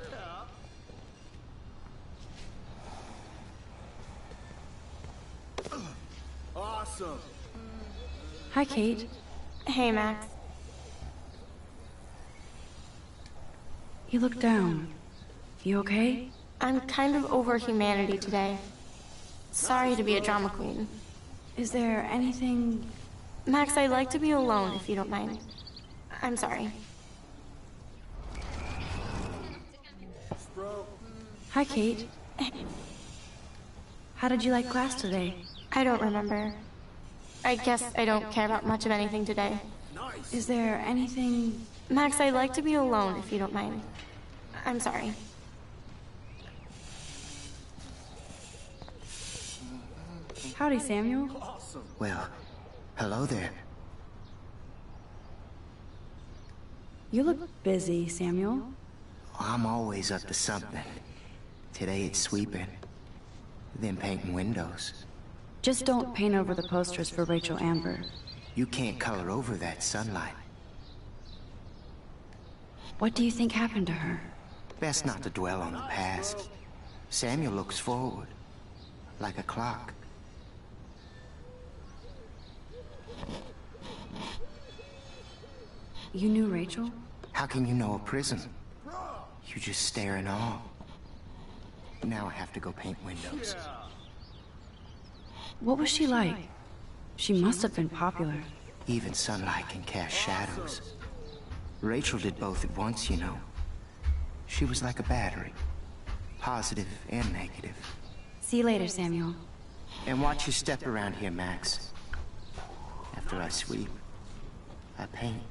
Awesome. Hi, Kate. Hey, Max. You look down. You okay? I'm kind of over humanity today. Sorry to be a drama queen. Is there anything... Max, I'd like to be alone if you don't mind. I'm sorry. Hi, Kate. How did you like class today? I don't remember. I guess I don't care about much of anything today. Is there anything... Max, I'd like to be alone if you don't mind. I'm sorry. Howdy, Samuel. Well, hello there. You look busy, Samuel. I'm always up to something. Today it's sweeping, then painting windows. Just don't paint over the posters for Rachel Amber. You can't color over that sunlight. What do you think happened to her? Best not to dwell on the past. Samuel looks forward, like a clock. You knew Rachel? How can you know a prism? You just stare in awe. Now I have to go paint windows. What was she like? She must have been popular. Even sunlight can cast shadows. Rachel did both at once, you know. She was like a battery. Positive and negative. See you later, Samuel. And watch your step around here, Max. After I sweep, I paint.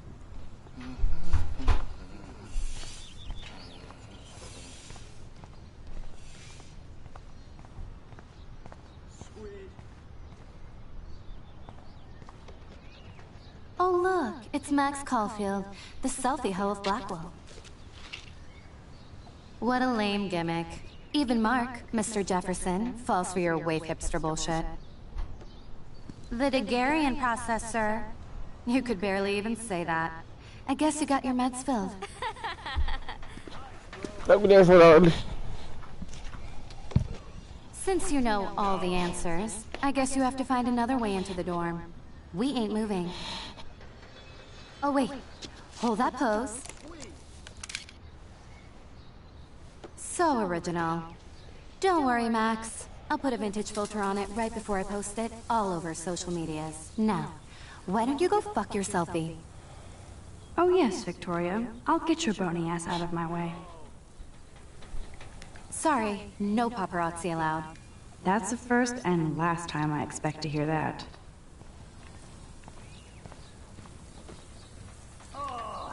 Oh look, it's Max Caulfield, the selfie hoe of Blackwell. What a lame gimmick. Even Mark, Mr. Jefferson, falls for your wave hipster bullshit. The Daguerrean process, sir. You could barely even say that. I guess you got your meds filled. Since you know all the answers, I guess you have to find another way into the dorm. We ain't moving. Oh wait, hold that pose. So original. Don't worry, Max. I'll put a vintage filter on it right before I post it all over social medias. Now, why don't you go fuck your selfie? Oh yes, Victoria. I'll get your bony ass out of my way. Sorry, no paparazzi allowed. That's the first and last time I expect to hear that.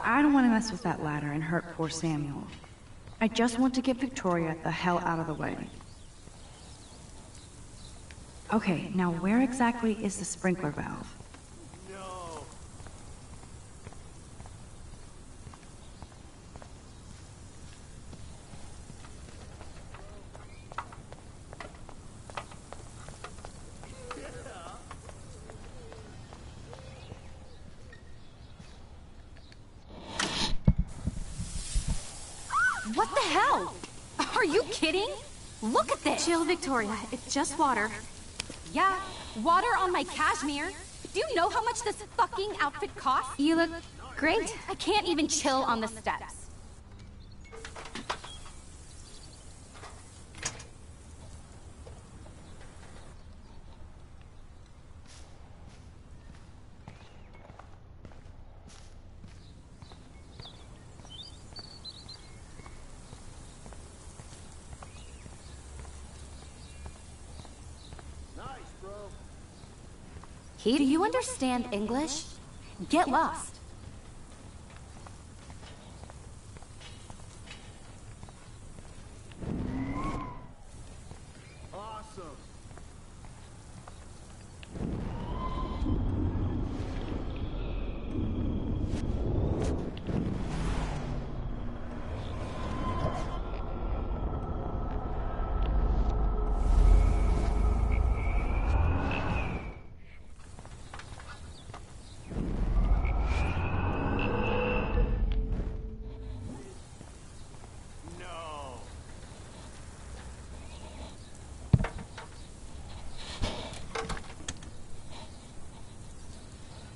I don't want to mess with that ladder and hurt poor Samuel. I just want to get Victoria the hell out of the way. Okay, now where exactly is the sprinkler valve? What the hell? Are you kidding? Look at this! Chill, Victoria. It's just water. Yeah, water on my cashmere. Do you know how much this fucking outfit costs? You look great. I can't even chill on the steps. Do you understand English? Get lost. Awesome.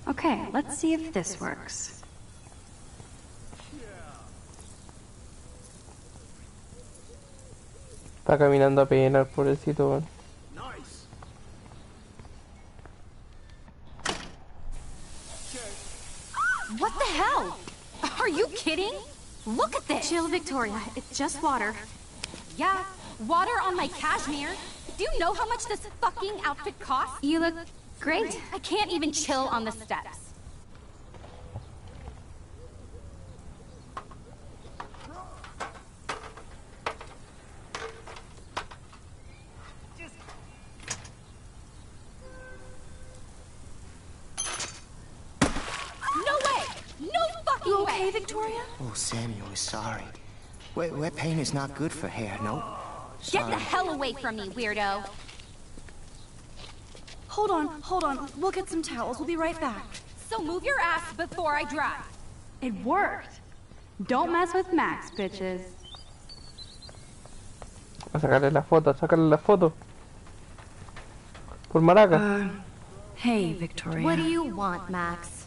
Okay, let's see if this works. Está caminando apenas, pobrecito, weón. What the hell? Are you kidding? Look at this! Chill, Victoria. It's just water. Yeah, water on my cashmere. Do you know how much this fucking outfit costs? You look great. I can't even chill on the steps. you okay, Victoria? Oh, Samuel is sorry. Wet paint is not good for hair, no. Get the hell away from me, weirdo! Hold on. We'll get some towels. We'll be right back. So move your ass before I drive. It worked. Don't mess with Max, bitches. A sacarle la foto. Por maraca. Hey, Victoria. What do you want, Max?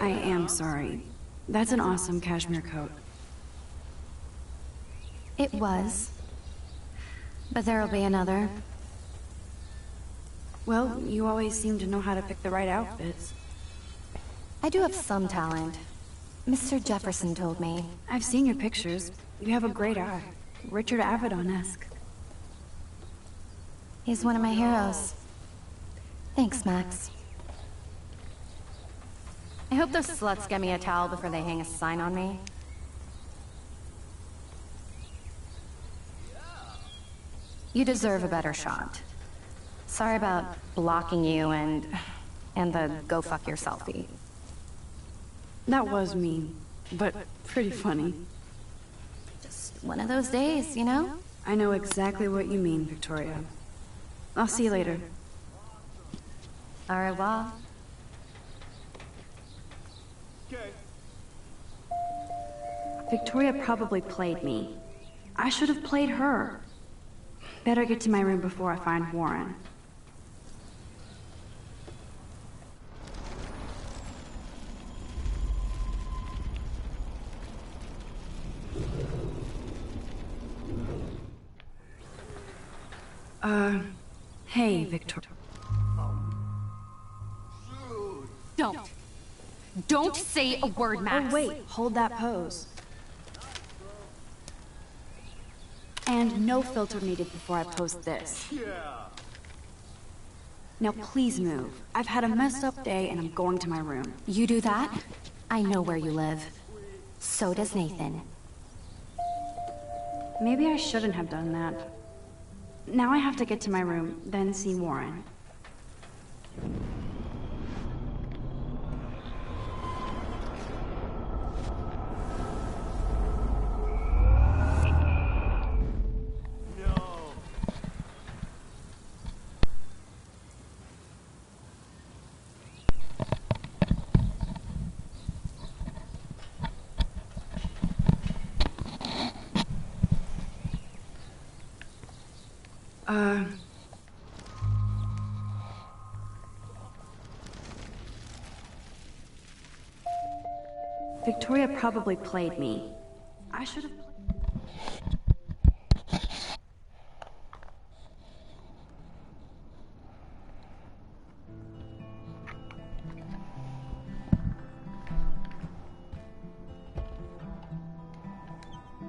I am sorry. That's an awesome cashmere coat. It was. But there'll be another. Well, you always seem to know how to pick the right outfits. I do have some talent. Mr. Jefferson told me. I've seen your pictures. You have a great eye. Richard Avedon-esque. He's one of my heroes. Thanks, Max. I hope those sluts get me a towel before they hang a sign on me. You deserve a better shot. Sorry about blocking you and the go fuck your selfie. That was mean, but pretty funny. Just one of those days, you know? I know exactly what you mean, Victoria. I'll see you later. Au revoir. Victoria probably played me. I should have played her. Better get to my room before I find Warren. Hey, Victoria. Don't say a word, Max. Oh, wait. Hold that pose. And no filter needed before I post this. Now please move. I've had a messed up day and I'm going to my room. You do that? I know where you live. So does Nathan. Maybe I shouldn't have done that. Now I have to get to my room, then see Warren. Victoria probably played me. I should have...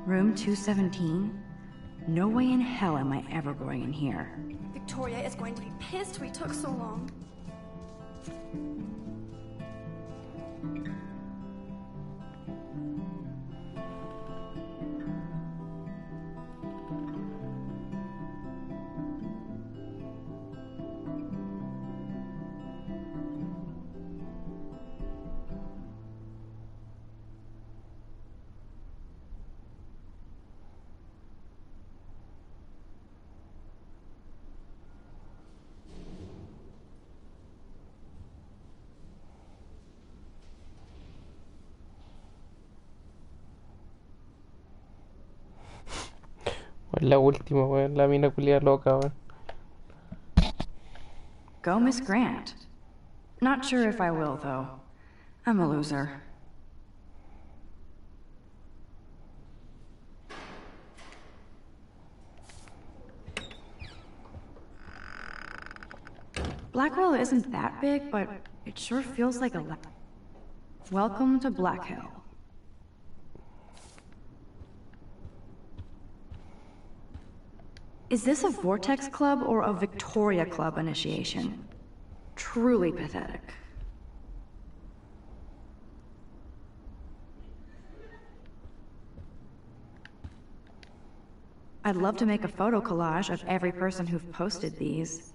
Room 217? No way in hell am I ever going in here. Victoria is going to be pissed we took so long. La última, weón. La mina culia loca, weón. Go, Miss Grant. Not sure if I will, though. I'm a loser. Blackwell isn't that big, but it sure feels like a... Welcome to Black Hill. Is this a Vortex Club or a Victoria Club initiation? Truly pathetic. I'd love to make a photo collage of every person who've posted these.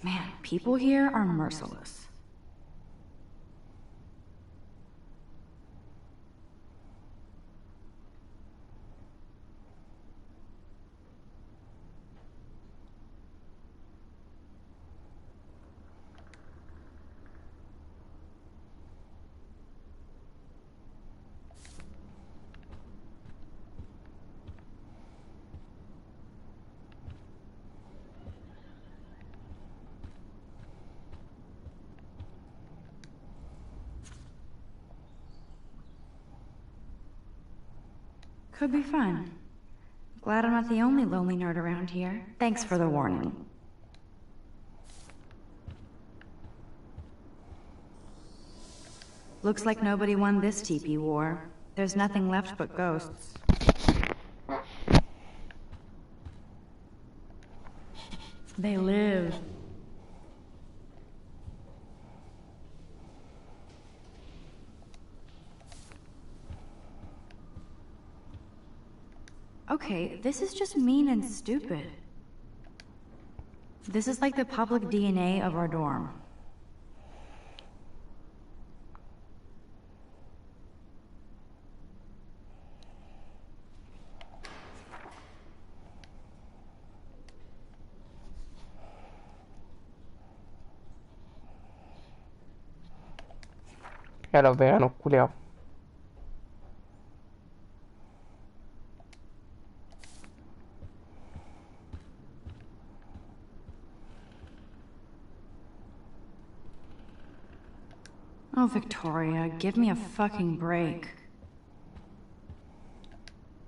Man, people here are merciless. Could be fun. Glad I'm not the only lonely nerd around here. Thanks for the warning. Looks like nobody won this TP war. There's nothing left but ghosts. They live. Okay, this is just mean and stupid. This is like the public DNA of our dorm. Ya los veganos culeados. Oh, Victoria, give me a fucking break.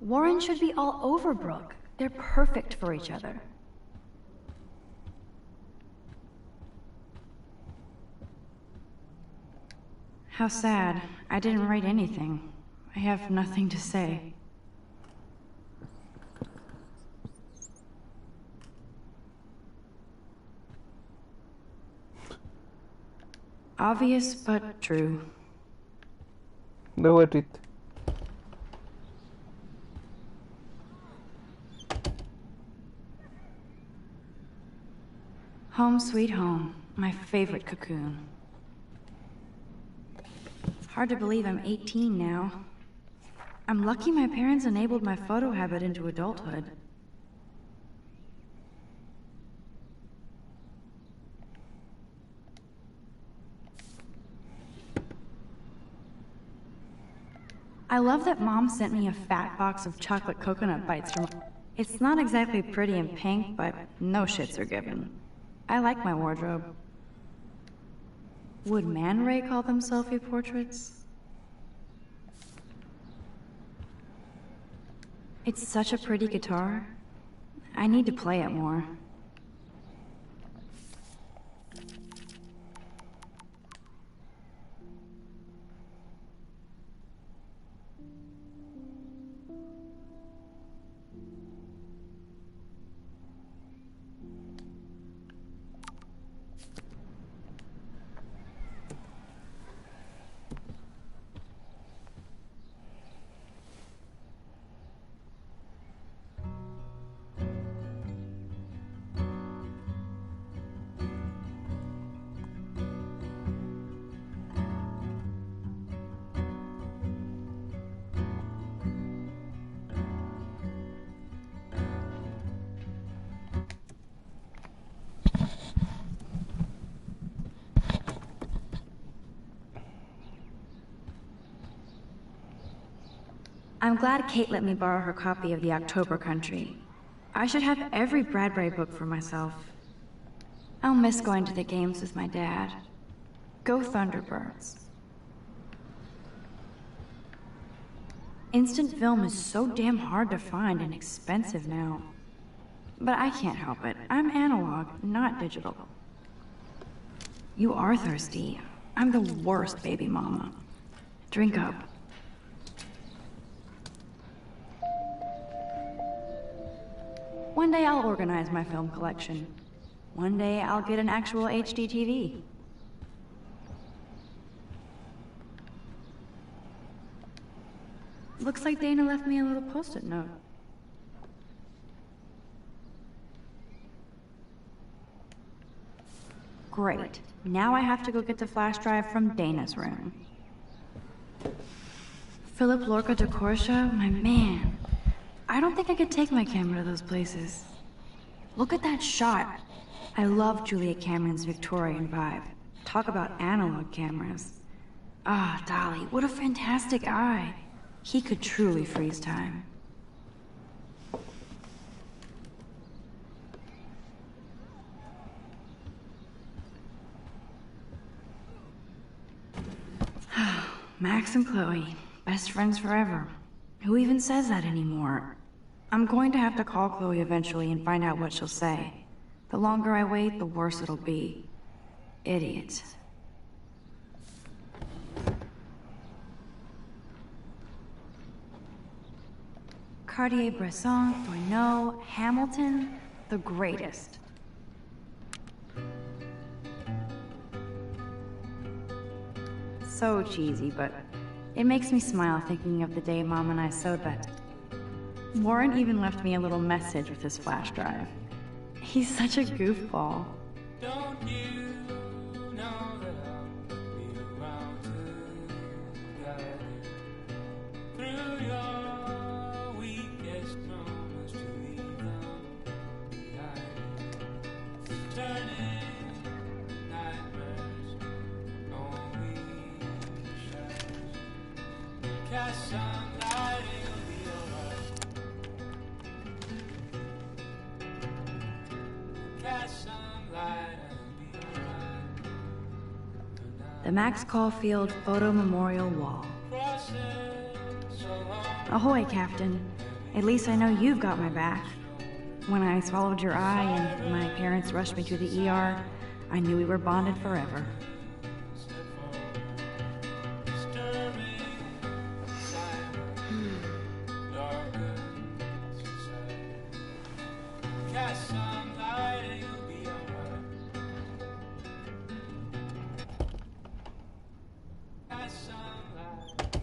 Warren should be all over Brooke. They're perfect for each other. How sad. I didn't write anything. I have nothing to say. Obvious, but true. No edit. Home sweet home. My favorite cocoon. Hard to believe I'm 18 now. I'm lucky my parents enabled my photo habit into adulthood. I love that Mom sent me a fat box of chocolate coconut bites from... It's not exactly pretty and pink, but no shits are given. I like my wardrobe. Would Man Ray call them selfie portraits? It's such a pretty guitar. I need to play it more. I'm glad Kate let me borrow her copy of The October Country. I should have every Bradbury book for myself. I'll miss going to the games with my dad. Go Thunderbirds. Instant film is so damn hard to find and expensive now. But I can't help it. I'm analog, not digital. You are thirsty. I'm the worst baby mama. Drink up. One day I'll organize my film collection. One day I'll get an actual HD TV. Looks like Dana left me a little post-it note. Great. Now I have to go get the flash drive from Dana's room. Philip Lorca de Corsia, my man. I don't think I could take my camera to those places. Look at that shot. I love Juliet Cameron's Victorian vibe. Talk about analog cameras. Ah, Dolly, what a fantastic eye. He could truly freeze time. Max and Chloe, best friends forever. Who even says that anymore? I'm going to have to call Chloe eventually and find out what she'll say. The longer I wait, the worse it'll be. Idiot. Cartier-Bresson, Tourneau, Hamilton, the greatest. So cheesy, but it makes me smile thinking of the day Mom and I sewed that. Warren even left me a little message with his flash drive. He's such a goofball. Don't you know that I'll be around to guide you through your weakest moments to leave them behind you. Turning nightmares only shadows. Cast some light, it'll be alright. Cast some light, it'll be alright. The Max Caulfield Photo Memorial Wall. Ahoy, Captain. At least I know you've got my back. When I swallowed your eye and my parents rushed me to the ER, I knew we were bonded forever. Cast some light, it'll be alright. Cast some light.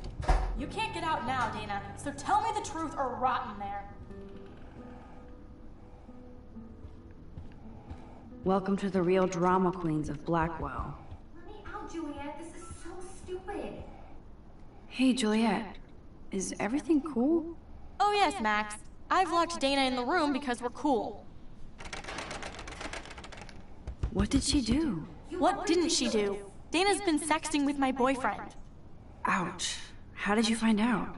You can't get out now, Dana, so tell me the truth or rot in there. Welcome to the real drama queens of Blackwell. Let me out, Juliet. This is so stupid. Hey, Juliet. Is everything cool? Oh yes, Max. I've locked Dana in the room because we're cool. What did she do? What didn't she do? Dana's been sexting with my boyfriend. Ouch. How did you find out?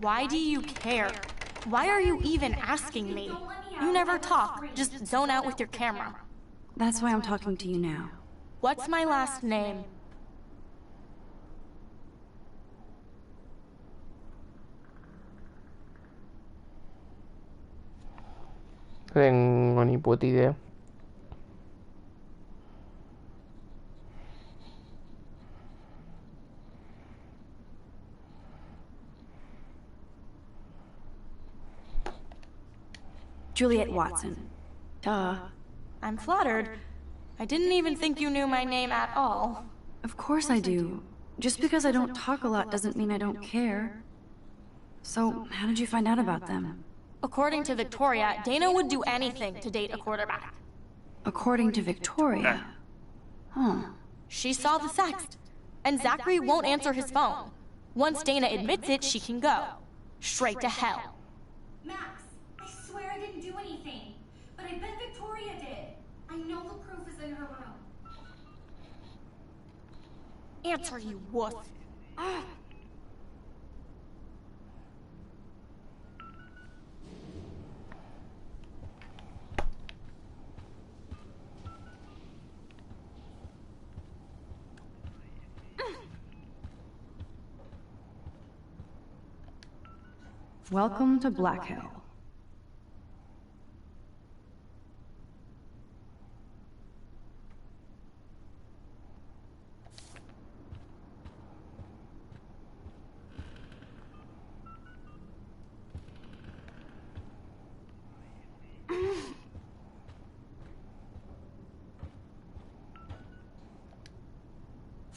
Why do you care? Why are you even asking me? You never talk, just zone out with your camera. That's why I'm talking to you now. What's my last name? Tengo ni puta idea. Juliet Watson. Duh. I'm flattered. I didn't even think you knew my name at all. Of course I do. Just because I don't talk a lot doesn't mean I don't care. So, how did you find out about them? According to Victoria, Dana would do anything to date a quarterback. According to Victoria? Huh. She saw the sext, and Zachary won't answer his phone. Once Dana admits it, she can go. Straight to hell. Max, I swear I didn't do anything. But I bet Victoria did. I know the proof is in her room. Answer, you wuss. Welcome to Black Hill.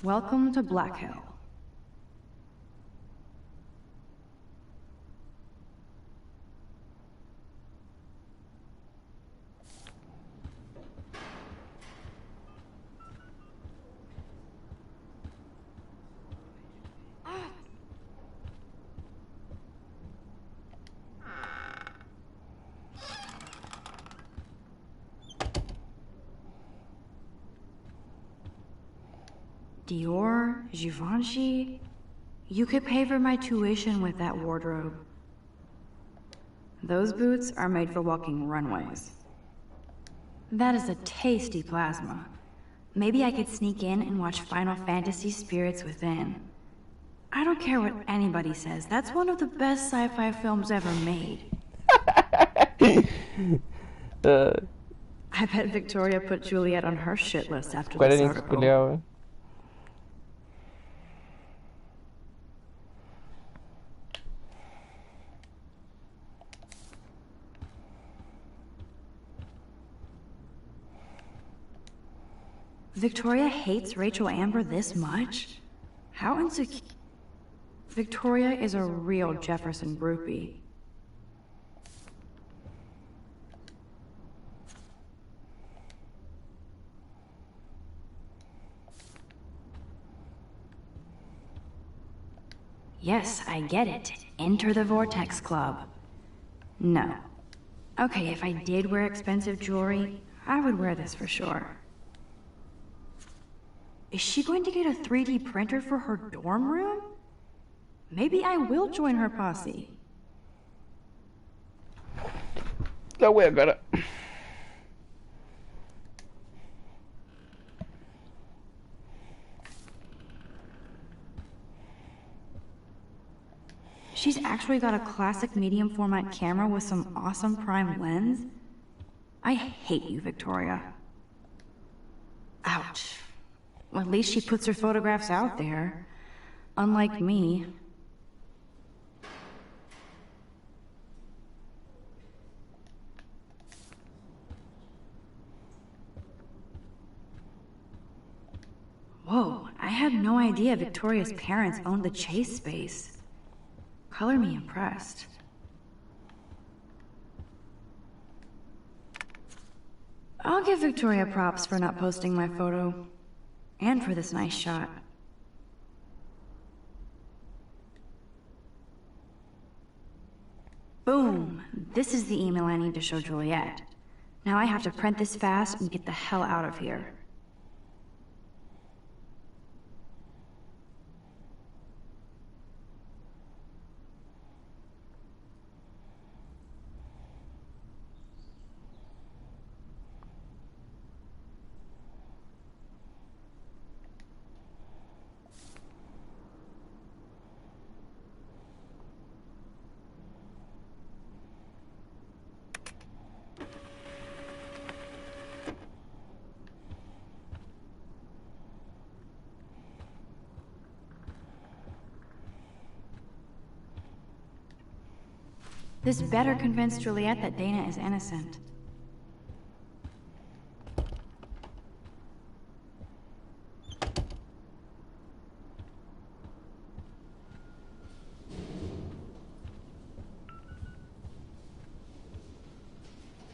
Welcome to Black Hill. Dior, Givenchy. You could pay for my tuition with that wardrobe. Those boots are made for walking runways. That is a tasty plasma. Maybe I could sneak in and watch Final Fantasy Spirits Within. I don't care what anybody says, that's one of the best sci-fi films ever made. I bet Victoria put Juliet on her shit list after this article. Victoria hates Rachel Amber this much? How insecure... Victoria is a real Jefferson groupie. Yes, I get it. Enter the Vortex Club. No. Okay, if I did wear expensive jewelry, I would wear this for sure. Is she going to get a 3D printer for her dorm room? Maybe I will join her posse. La wea, cara. She's actually got a classic medium format camera with some awesome prime lens. I hate you, Victoria. Ouch. Well, at least she puts her photographs out there. Unlike me. Whoa, I had no idea Victoria's parents owned the Chase space. Color me impressed. I'll give Victoria props for not posting my photo. And for this nice shot. Boom! This is the email I need to show Juliet. Now I have to print this fast and get the hell out of here. This better convince Juliet that Dana is innocent.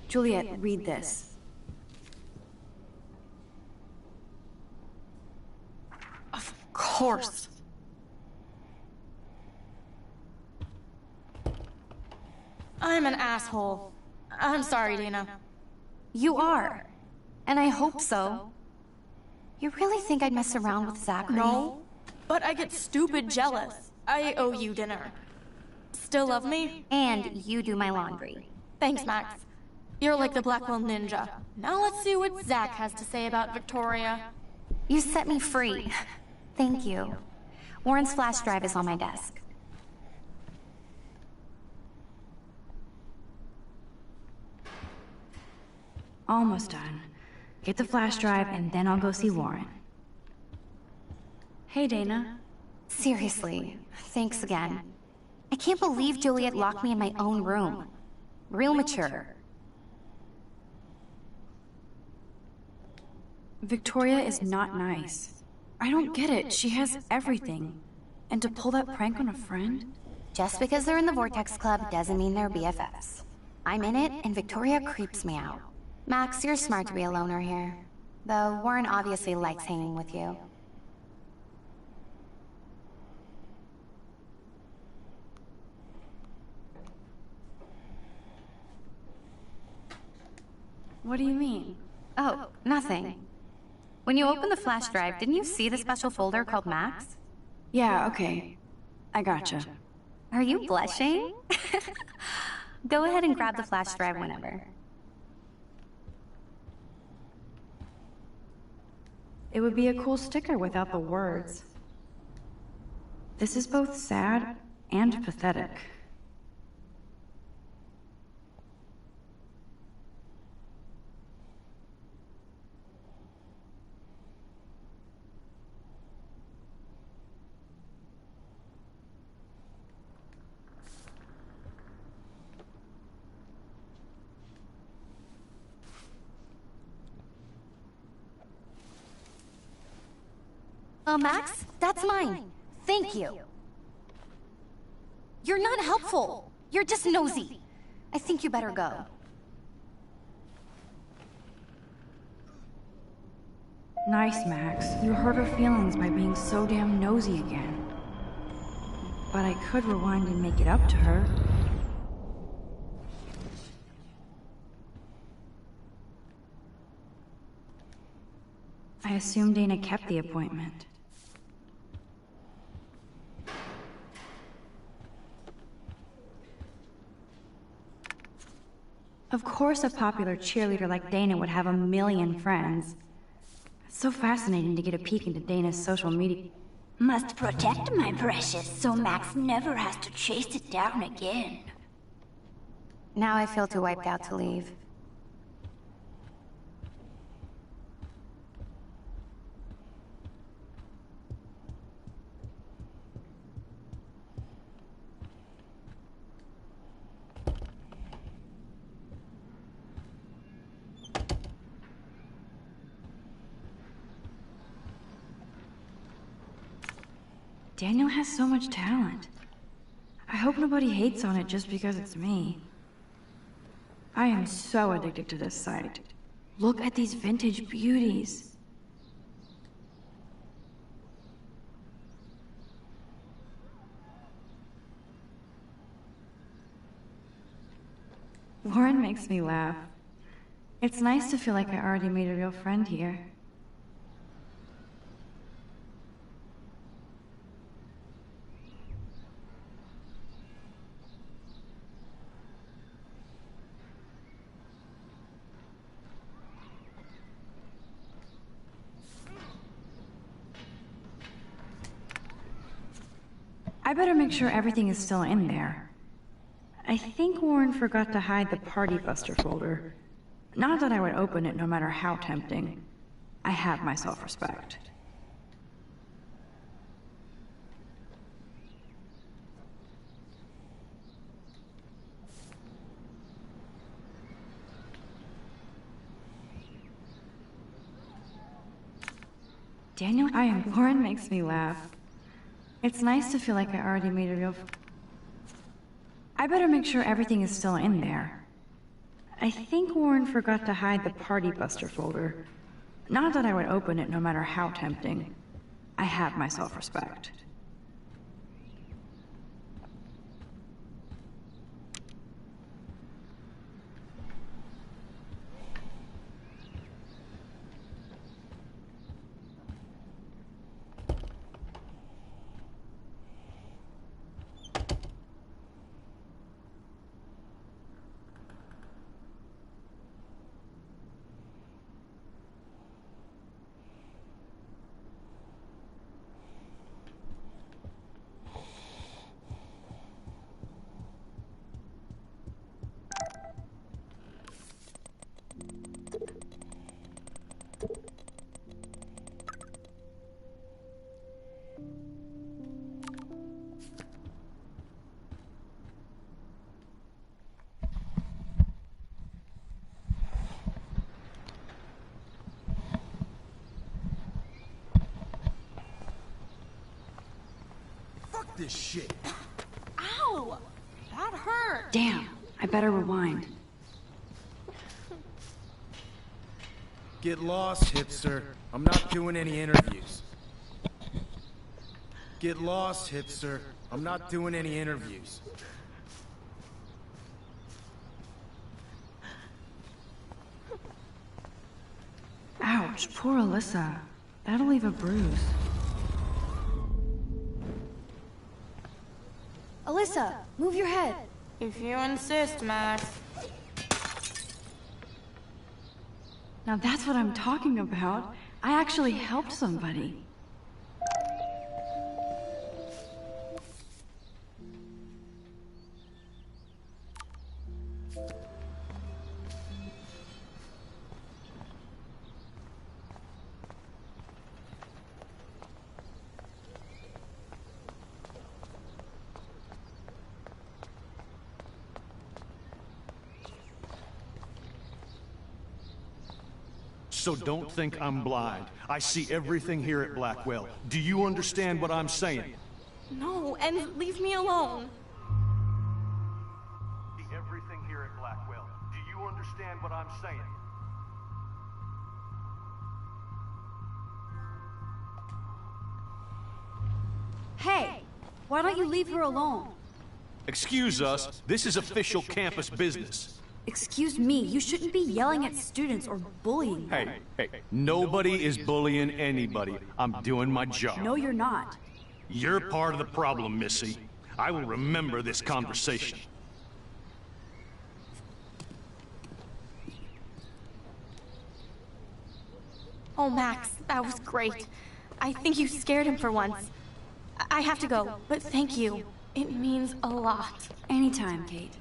Juliet, read this. Of course. I'm an asshole. I'm sorry, Dana. You are. And I hope so. You really think I'd mess around with Zachary? No, but I get stupid jealous. I owe you dinner. Still love me? And you do my laundry. Thanks, Max. You're like the Blackwell Ninja. Now let's see what Zach has to say about Victoria. You set me free. Thank you. Warren's flash drive is on my desk. Almost done. Get the flash drive and then I'll go see Warren. Hey, Dana. Seriously, thanks again. I can't believe Juliet locked me in my own room. Real mature. Victoria is not nice. I don't get it. She has everything. And to pull that prank on a friend? Just because they're in the Vortex Club doesn't mean they're BFFs. I'm in it, and Victoria creeps me out. Max, you're smart to be a loner here. Though Warren obviously likes hanging with you. What do you mean? Oh, nothing. When you opened the flash drive, didn't you see the special folder called Max? Yeah, okay. I gotcha. Are you blushing? Go ahead and grab the flash drive whenever. It would be a cool sticker without the words. This is both sad and pathetic. Max, that's mine. Thank you. You're not helpful. You're just nosy. I think you better go. Nice, Max. You hurt her feelings by being so damn nosy again. But I could rewind and make it up to her. I assume Dana kept the appointment. Of course a popular cheerleader like Dana would have a million friends. It's so fascinating to get a peek into Dana's social media. Must protect my precious so Max never has to chase it down again. Now I feel too wiped out to leave. Daniel has so much talent. I hope nobody hates on it just because it's me. I am so addicted to this site. Look at these vintage beauties. Warren makes me laugh. It's nice to feel like I already made a real friend here. I better make sure everything is still in there. I think Warren forgot to hide the Party Buster folder. Not that I would open it no matter how tempting. I have my self-respect. Daniel, Warren makes me laugh. It's nice to feel like I already made a real... I better make sure everything is still in there. I think Warren forgot to hide the Party Buster folder. Not that I would open it no matter how tempting. I have my self-respect. Fuck this shit. Ow! That hurt. Damn, I better rewind. Get lost, hipster. I'm not doing any interviews. Get lost, hipster. I'm not doing any interviews. Ouch, poor Alyssa. That'll leave a bruise. Alyssa, move your head. If you insist, Max. Now that's what I'm talking about. I actually helped somebody. So don't think I'm blind. I see everything here at Blackwell. Do you understand what I'm saying? No, and leave me alone. See everything here at Blackwell. Do you understand what I'm saying? Hey, why don't you leave her alone? Excuse us, this is official campus business. Excuse me, you shouldn't be yelling at students or bullying them. Hey, nobody is bullying anybody. I'm doing my job. No, you're not. You're part of the problem, Missy. I will remember this conversation. Oh, Max, that was great. I think you scared him for once. I have to go, but thank you. It means a lot. Anytime, Kate.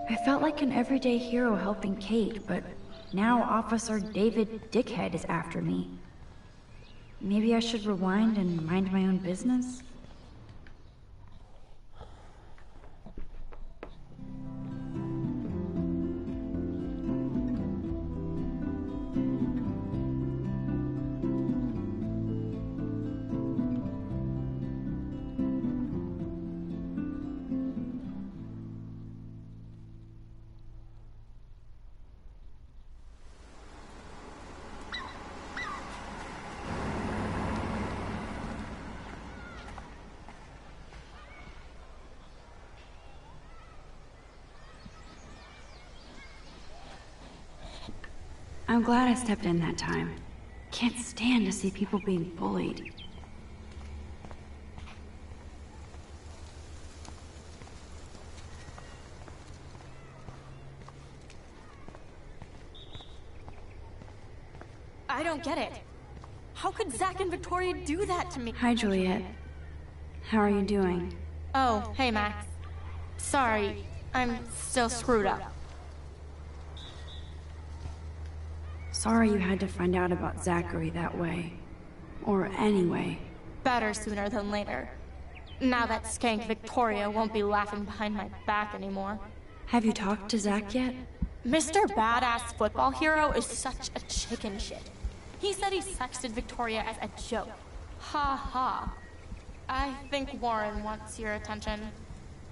I felt like an everyday hero helping Kate, but now Officer David Dickhead is after me. Maybe I should rewind and mind my own business? I'm glad I stepped in that time. Can't stand to see people being bullied. I don't get it. How could Zach and Victoria do that to me? Hi, Juliet. How are you doing? Oh, hey, Max. Sorry, I'm still screwed up. Sorry you had to find out about Zachary that way. Or anyway. Better sooner than later. Now that skank Victoria won't be laughing behind my back anymore. Have you talked to Zach yet? Mr. Badass Football Hero is such a chicken shit. He said he sexted Victoria as a joke. Ha ha. I think Warren wants your attention.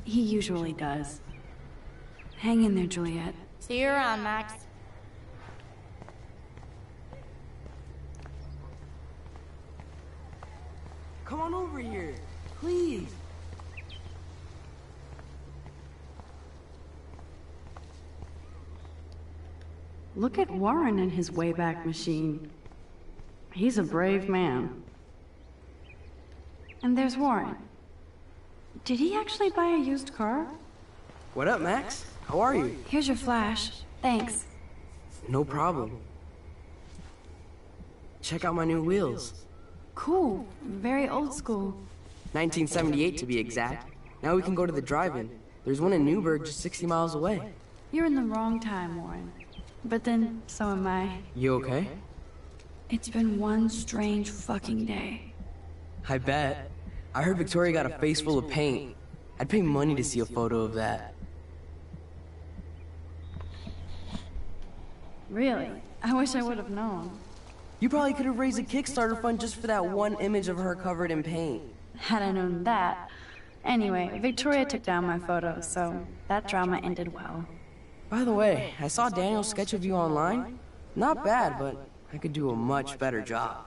He usually does. Hang in there, Juliet. See you around, Max. Come on over here, please. Look at Warren and his Wayback Machine. He's a brave man. And there's Warren. Did he actually buy a used car? What up, Max? How are you? Here's your flash. Thanks. No problem. Check out my new wheels. Cool. Very old school. 1978 to be exact. Now we can go to the drive-in. There's one in Newburgh just 60 miles away. You're in the wrong time, Warren. But then, so am I. You okay? It's been one strange fucking day. I bet. I heard Victoria got a face full of paint. I'd pay money to see a photo of that. Really? I wish I would have known. You probably could have raised a Kickstarter fund just for that one image of her covered in paint. Had I known that. Anyway, Victoria took down my photo, so that drama ended well. By the way, I saw Daniel's sketch of you online. Not bad, but I could do a much better job.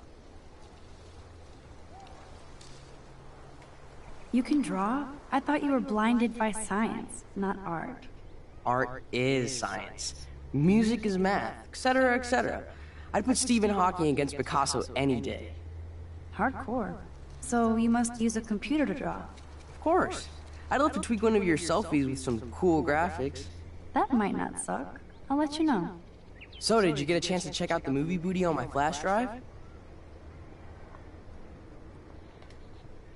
You can draw? I thought you were blinded by science, not art. Art is science. Music is math, etc., etc. I'd put Stephen Hawking against Picasso any day. Hardcore. So you must use a computer to draw. Of course. I'd love to tweak one of your selfies with some cool graphics. That might not suck. I'll let you know. So, did you get a chance to check out the movie booty on my flash drive?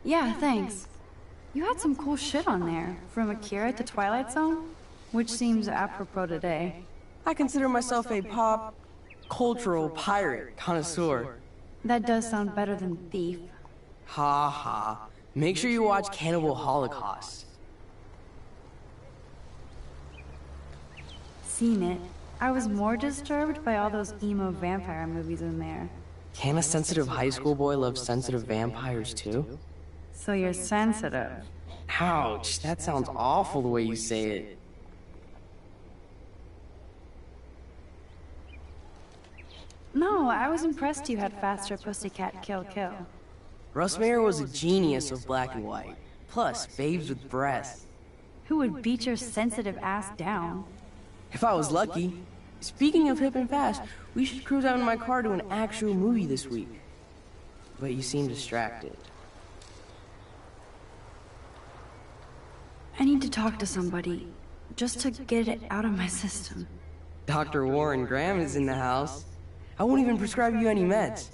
Yeah, thanks. You had some cool shit on there, from Akira to Twilight Zone, which seems apropos today. I consider myself a pop, cultural pirate connoisseur. That does sound better than thief. Ha ha. Make sure you watch Cannibal Holocaust. Seen it. I was more disturbed by all those emo vampire movies in there. Can a sensitive high school boy love sensitive vampires too? So you're sensitive. Ouch, that sounds awful the way you say it. No, I was impressed you had faster Pussycat Kill Kill. Russ Meyer was a genius of black and white. Plus, babes with breasts. Who would beat your sensitive ass down? If I was lucky. Speaking of hip and fast, we should cruise out in my car to an actual movie this week. But you seem distracted. I need to talk to somebody, just to get it out of my system. Dr. Warren Graham is in the house. I won't even prescribe you any meds.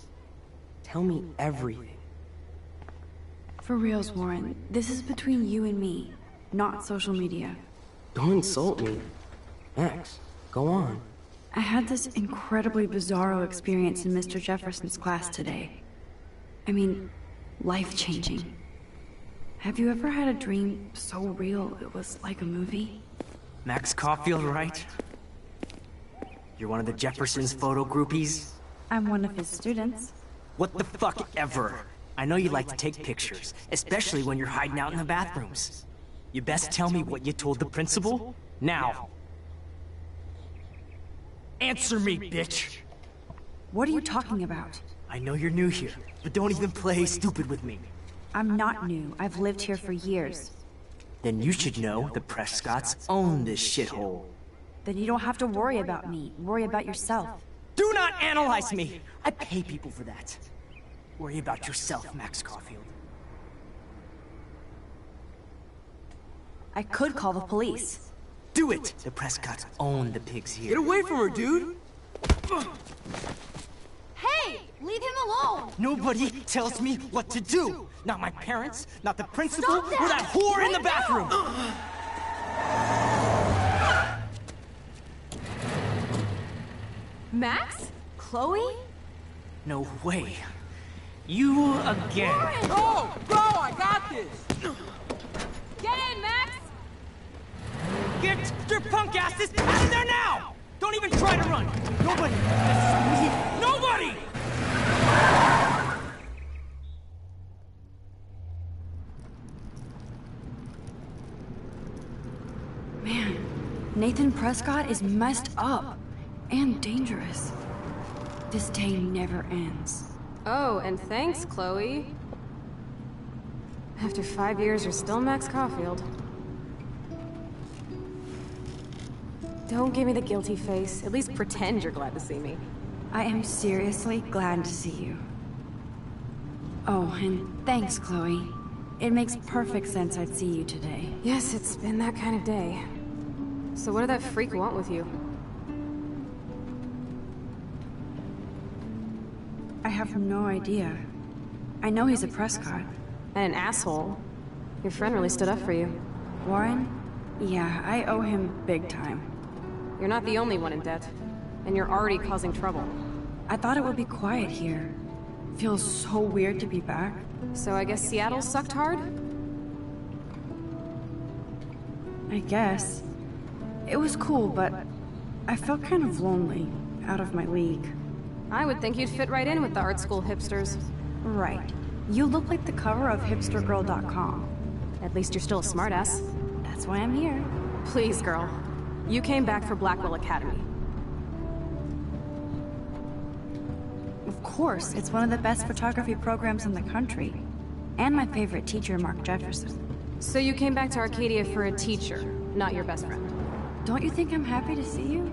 Tell me everything. For reals, Warren, this is between you and me, not social media. Don't insult me. Max, go on. I had this incredibly bizarro experience in Mr. Jefferson's class today. I mean, life-changing. Have you ever had a dream so real it was like a movie? Max Caulfield, right? You're one of the Jefferson's photo groupies? I'm one of his students. What the fuck ever? I know you like to take pictures, especially when you're hiding out in the bathrooms. You best tell me what you told the principal, now. Answer me, bitch! What are you talking about? I know you're new here, but don't even play stupid with me. I'm not new. I've lived here for years. Then you should know the Prescotts own this shithole. Then you don't have to worry about me. Worry about yourself. Do not analyze me! I pay people for that. Worry about yourself, Max Caulfield. I could call the police. Do it! The Prescotts own the pigs here. Get away from her, dude! Hey! Leave him alone! Nobody tells me what to do! Not my parents, not the principal, Stop that! or that whore Right in the bathroom! Max? Chloe? No way. You again. Go! Go! I got this! Get in, Max! Get your punk asses out of there now! Don't even try to run! Nobody! Nobody! Man, Nathan Prescott is messed up. And dangerous. This day never ends. Oh, and thanks, Chloe. After 5 years, you're still Max Caulfield. Don't give me the guilty face. At least pretend you're glad to see me. I am seriously glad to see you. Oh, and thanks, Chloe. It makes perfect sense I'd see you today. Yes, it's been that kind of day. So what did that freak want with you? I have no idea. I know he's a Prescott. And an asshole. Your friend really stood up for you. Warren? Yeah, I owe him big time. You're not the only one in debt. And you're already causing trouble. I thought it would be quiet here. Feels so weird to be back. So I guess Seattle sucked hard? I guess. It was cool, but I felt kind of lonely, out of my league. I would think you'd fit right in with the art school hipsters. Right. You look like the cover of hipstergirl.com. At least you're still a smartass. That's why I'm here. Please, girl. You came back for Blackwell Academy. Of course, it's one of the best photography programs in the country. And my favorite teacher, Mark Jefferson. So you came back to Arcadia for a teacher, not your best friend. Don't you think I'm happy to see you?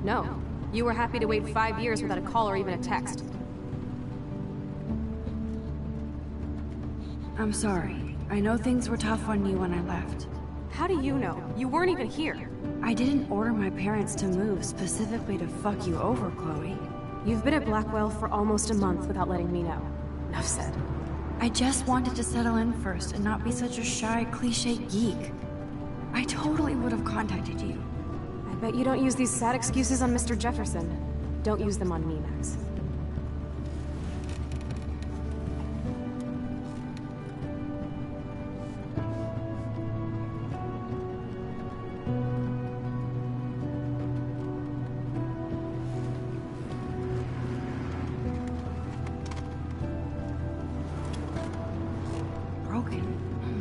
No. You were happy to wait 5 years without a call or even a text. I'm sorry. I know things were tough on you when I left. How do you know? You weren't even here. I didn't order my parents to move specifically to fuck you over, Chloe. You've been at Blackwell for almost a month without letting me know. Enough said. I just wanted to settle in first and not be such a shy, cliche geek. I totally would have contacted you. I bet you don't use these sad excuses on Mr. Jefferson. Don't use them on me, Max.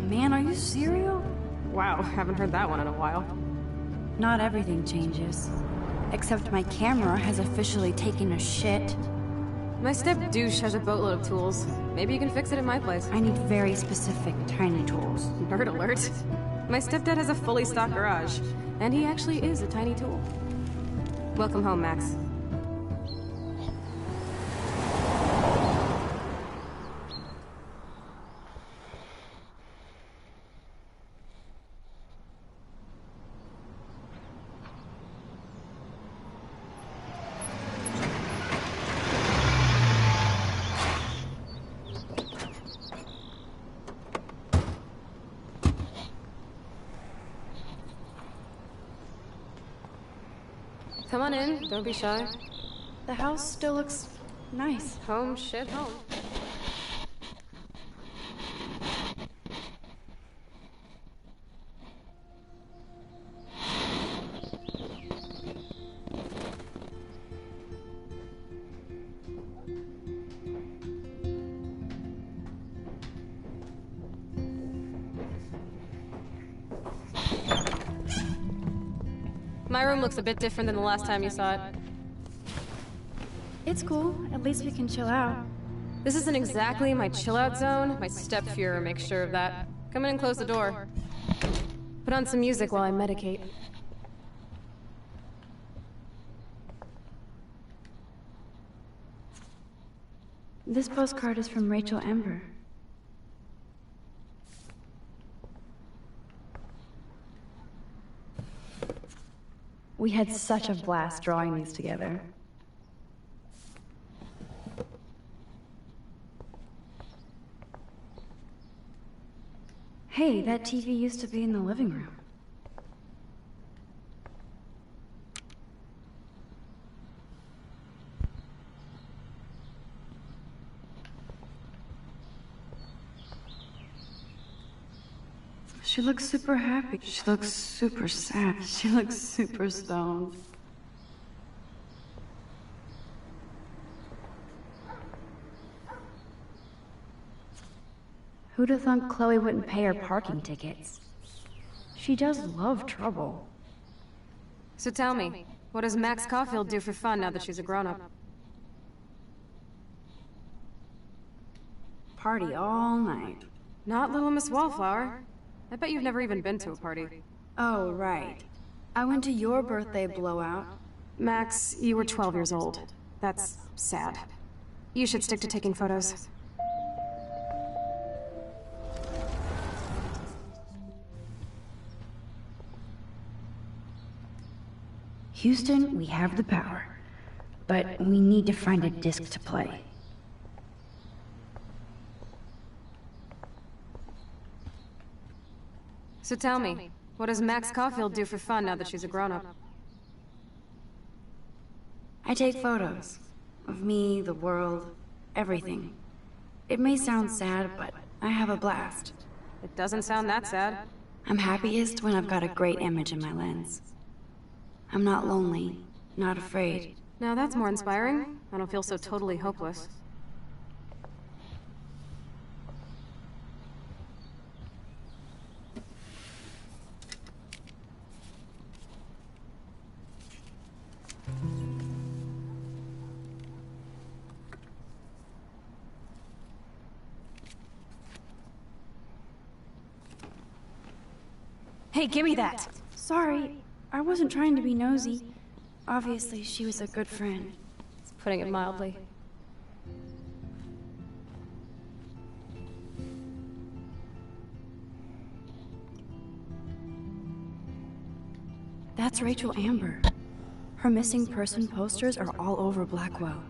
Man, are you serial? Wow, haven't heard that one in a while. Not everything changes. Except my camera has officially taken a shit. My step-douche has a boatload of tools. Maybe you can fix it at my place. I need very specific, tiny tools. Nerd alert. My stepdad has a fully stocked garage, and he actually is a tiny tool. Welcome home, Max. Come on in, don't be shy. The house still looks nice. Home, shit, home. My room looks a bit different than the last time you saw it. It's cool. At least we can chill out. This isn't exactly my chill-out zone. My step-Fuhrer makes sure of that. Come in and close the door. Put on some music while I medicate. This postcard is from Rachel Ember. We had such a blast drawing these together. Hey, that TV used to be in the living room. She looks super happy. She looks super sad. She looks super stoned. Who'd have thought Chloe wouldn't pay her parking tickets? She does love trouble. So tell me, what does Max Caulfield do for fun now that she's a grown-up? Party all night. Not Little Miss Wallflower. I bet you've never even been to a party. Oh, right. I went to your birthday blowout. Max, you were 12 years old. That's sad. You should stick to taking photos. Houston, we have the power. But we need to find a disc to play. So tell me, what does Max Caulfield do for fun now that she's a grown-up? I take photos. Of me, the world, everything. It may sound sad, but I have a blast. It doesn't sound that sad. I'm happiest when I've got a great image in my lens. I'm not lonely, not afraid. Now that's more inspiring. I don't feel so totally hopeless. Hey, give me that! Sorry, I wasn't trying to be nosy. Obviously, she was a good friend. It's putting it mildly. That's Rachel Amber. Her missing person posters are all over Blackwell.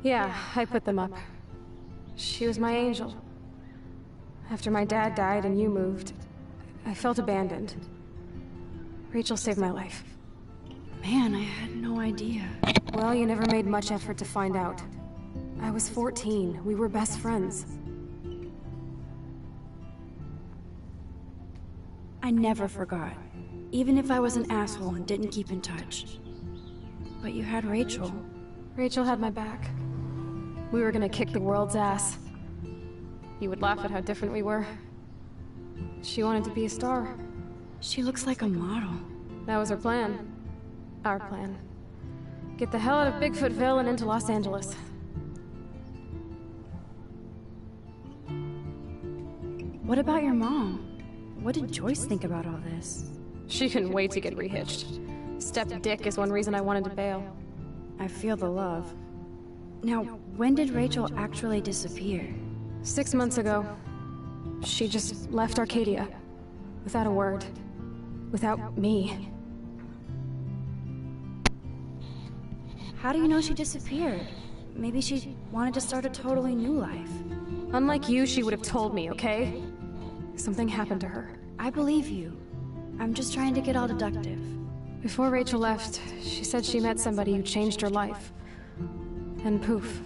Yeah, I put them up. She was my angel. After my dad died and you moved, I felt abandoned. Rachel saved my life. Man, I had no idea. Well, you never made much effort to find out. I was 14. We were best friends. I never forgot. Even if I was an asshole and didn't keep in touch. But you had Rachel. Rachel had my back. We were gonna kick the world's ass. You would laugh at how different we were. She wanted to be a star. She looks like a model. That was her plan. Our plan. Get the hell out of Bigfootville and into Los Angeles. What about your mom? What did Joyce think about all this? She couldn't wait to get rehitched. Step dick is one reason I wanted to bail. I feel the love. Now, when did Rachel actually disappear? 6 months ago. She just left Arcadia. Without a word. Without me. How do you know she disappeared? Maybe she wanted to start a totally new life. Unlike you, she would have told me, okay? Something happened to her. I believe you. I'm just trying to get all deductive. Before Rachel left, she said she met somebody who changed her life. And poof.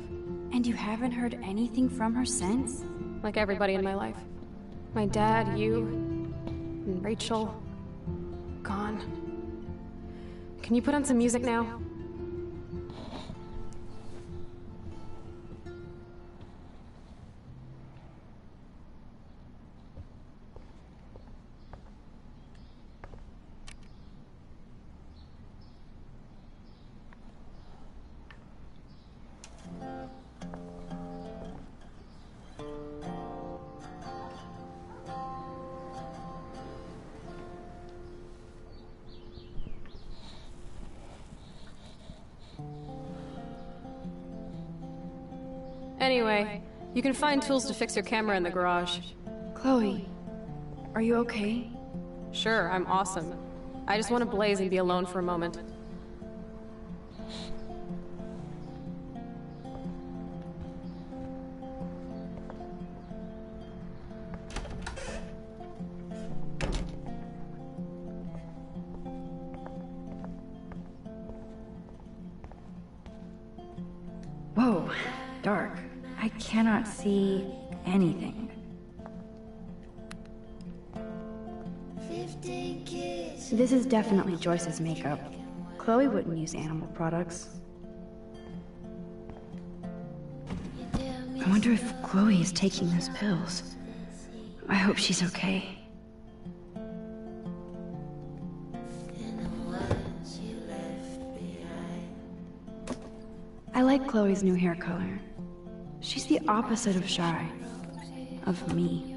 And you haven't heard anything from her since? Like everybody in my life. My dad, you, and Rachel. Gone. Can you put on some music now? Anyway, you can find tools to fix your camera in the garage. Chloe, are you okay? Sure, I'm awesome. I just want to blaze and be alone for a moment. Whoa, dark. I cannot see anything. This is definitely Joyce's makeup. Chloe wouldn't use animal products. I wonder if Chloe is taking those pills. I hope she's okay. I like Chloe's new hair color. She's the opposite of shy. Of me.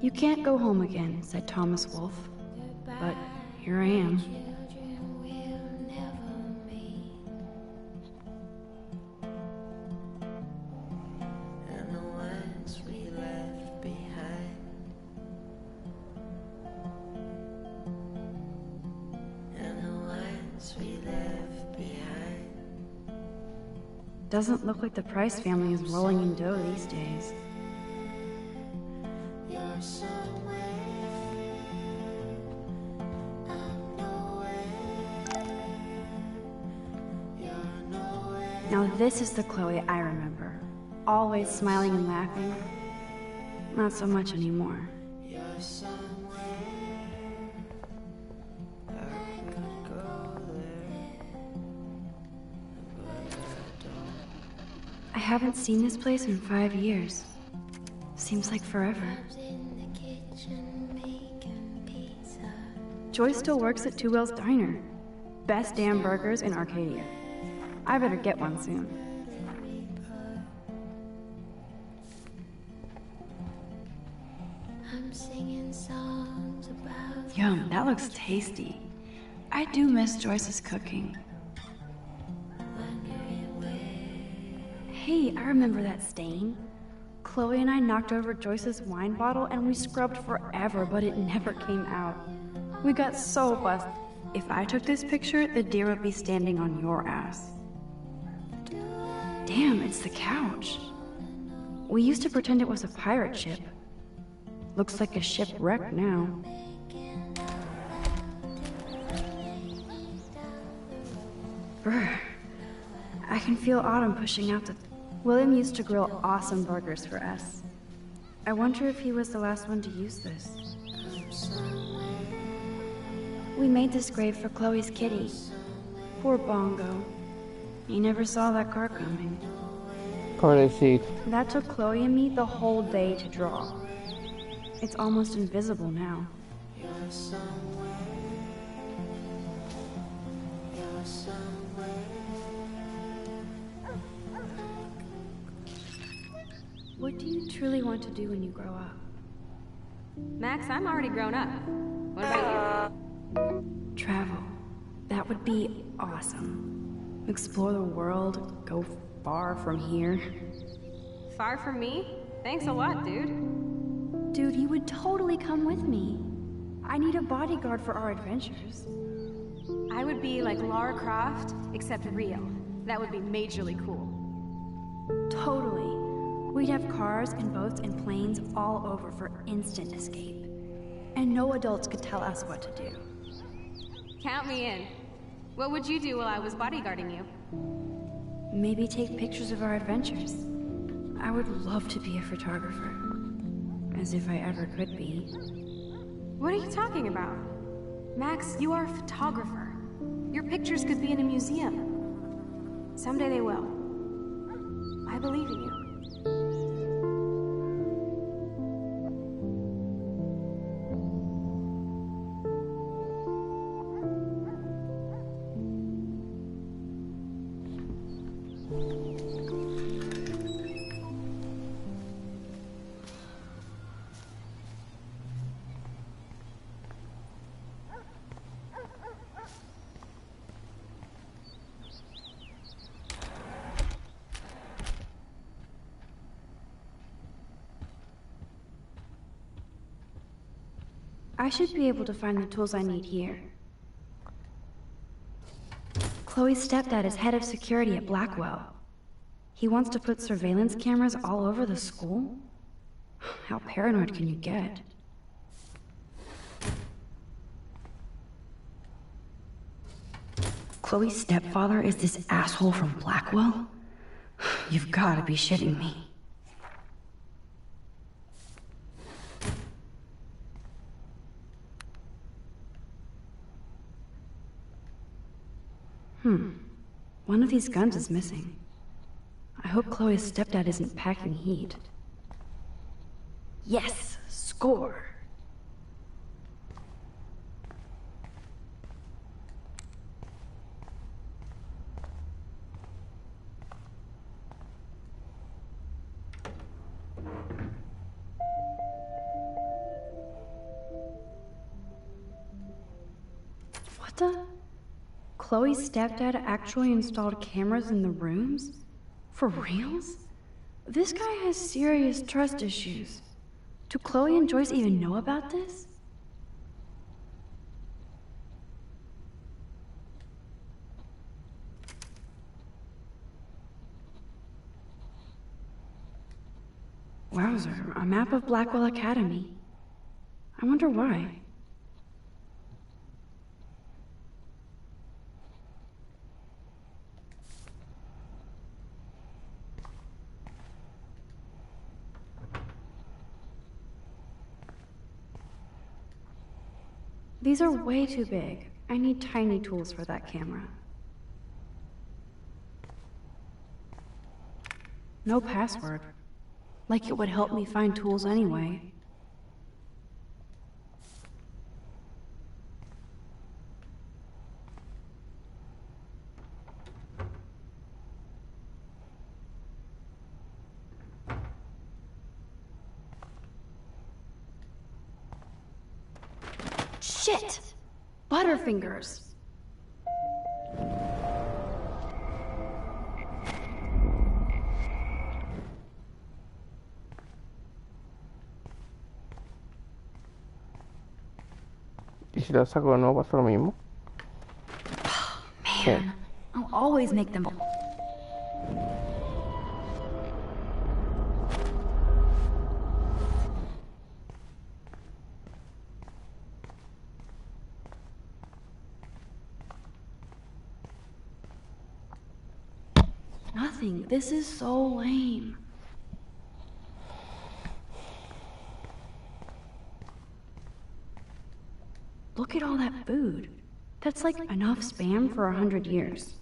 You can't go home again, said Thomas Wolfe. But here I am. Doesn't look like the Price family is rolling in dough these days. Now this is the Chloe I remember. Always smiling and laughing. Not so much anymore. I haven't seen this place in 5 years. Seems like forever. Joy still works at Two Whales Diner. Best damn burgers in Arcadia. I better get one soon. Yum, that looks tasty. I do miss Joyce's cooking. Hey, I remember that stain. Chloe and I knocked over Joyce's wine bottle and we scrubbed forever, but it never came out. We got so buzzed. If I took this picture, the deer would be standing on your ass. Damn, it's the couch. We used to pretend it was a pirate ship. Looks like a shipwreck now. Brr. I can feel Autumn pushing out the... William used to grill awesome burgers for us. I wonder if he was the last one to use this. We made this grave for Chloe's kitty. Poor Bongo. He never saw that car coming. Car seat. That took Chloe and me the whole day to draw. It's almost invisible now. What do you truly want to do when you grow up? Max, I'm already grown up. What about you? Travel. That would be awesome. Explore the world, go far from here. Far from me? Thanks a lot, dude. Dude, you would totally come with me. I need a bodyguard for our adventures. I would be like Lara Croft, except real. That would be majorly cool. Totally. We'd have cars and boats and planes all over for instant escape. And no adults could tell us what to do. Count me in. What would you do while I was bodyguarding you? Maybe take pictures of our adventures. I would love to be a photographer. As if I ever could be. What are you talking about? Max, you are a photographer. Your pictures could be in a museum. Someday they will. I believe in you. I should be able to find the tools I need here. Chloe's stepdad is head of security at Blackwell. He wants to put surveillance cameras all over the school? How paranoid can you get? Chloe's stepfather is this asshole from Blackwell? You've got to be shitting me. One of these guns is missing. I hope Chloe's stepdad isn't packing heat. Yes! Score! What the? Chloe's stepdad actually installed cameras in the rooms? For reals? This guy has serious trust issues. Do Chloe and Joyce even know about this? Wowzer, a map of Blackwell Academy. I wonder why. These are way too big. I need tiny tools for that camera. No password. Like it would help me find tools anyway. Shit! Butterfingers! ¿Y si la saco de nuevo pasa lo mismo? Man, I'll always make them. Nothing. This is so lame. Look at all that food. That's like enough spam for 100 years.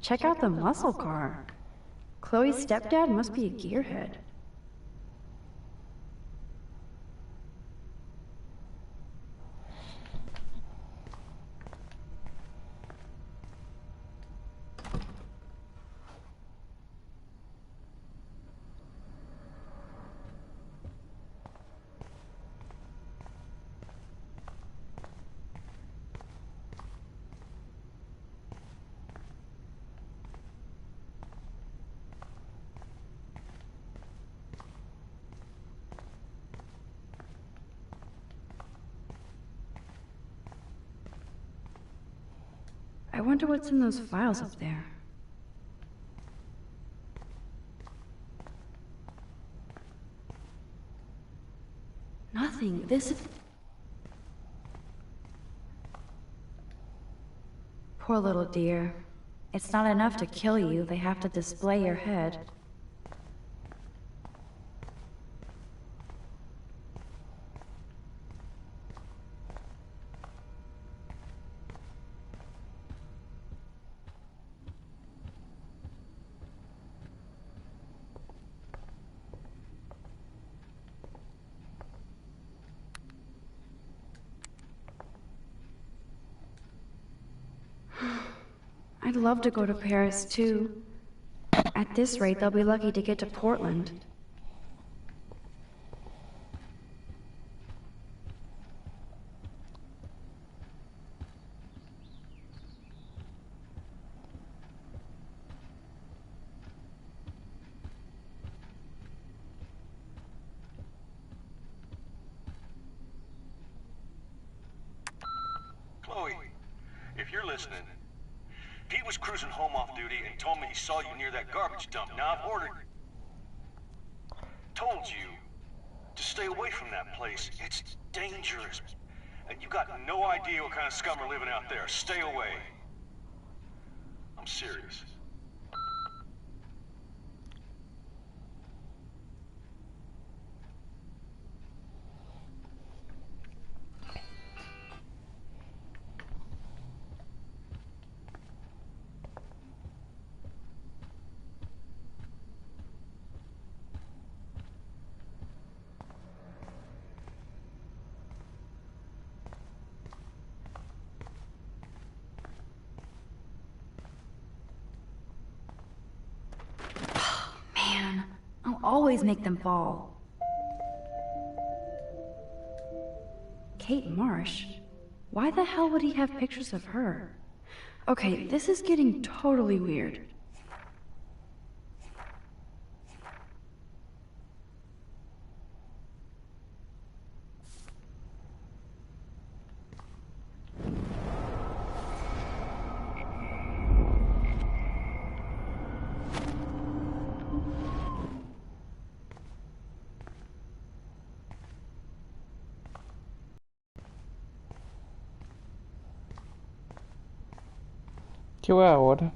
Check out the muscle car. Chloe's stepdad must be a gearhead. I wonder what's in those files up there. Nothing. This is... Poor little dear. It's not enough to kill you, they have to display your head. I'd love to go to Paris, too. At this rate, they'll be lucky to get to Portland. Chloe, if you're listening, Pete was cruising home off duty and told me he saw you near that garbage dump. Now I've told you to stay away from that place. It's dangerous. And you got no idea what kind of scum are living out there. Stay away. I'm serious. Man, I'll always make them fall. Kate Marsh? Why the hell would he have pictures of her? Okay, this is getting totally weird. ¿Qué voy ahora?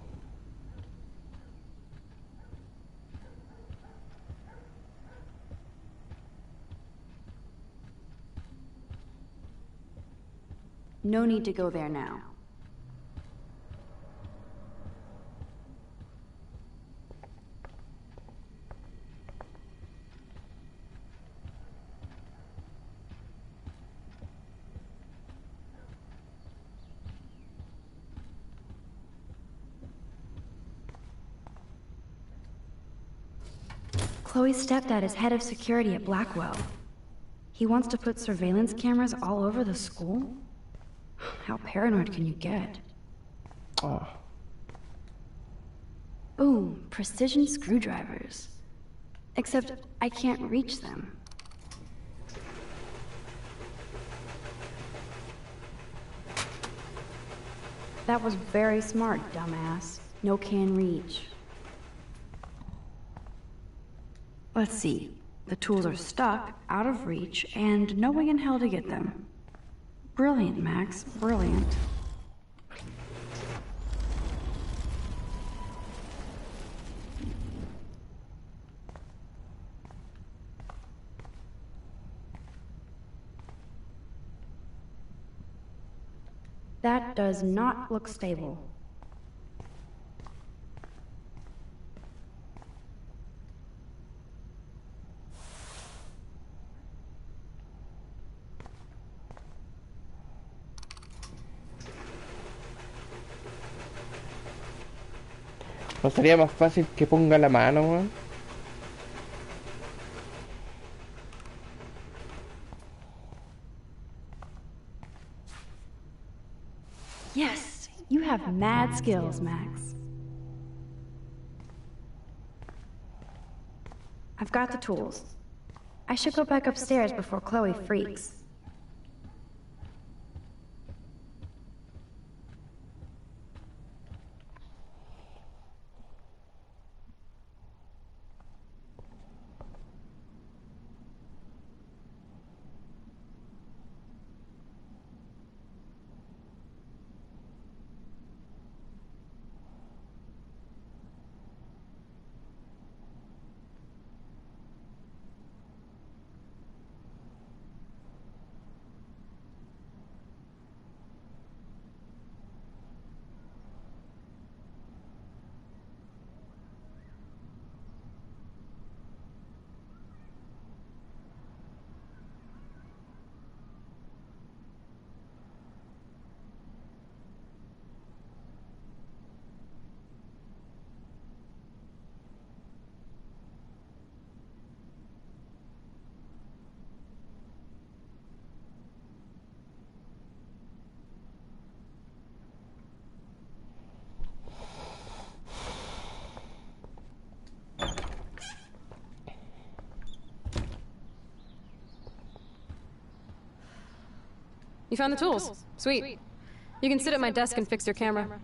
No need to go there now. Chloe's stepdad is head of security at Blackwell. He wants to put surveillance cameras all over the school? How paranoid can you get? Oh. Boom, precision screwdrivers. Except I can't reach them. That was very smart, dumbass. No can reach. Let's see. The tools are stuck, out of reach, and no way in hell to get them. Brilliant, Max. Brilliant. That does not look stable. ¿No sería más fácil que ponga la mano, weón? Yes, you have mad skills, Max. I've got the tools. I should go back upstairs before Chloe freaks. You found the tools. Sweet. You can sit at my desk and fix your camera.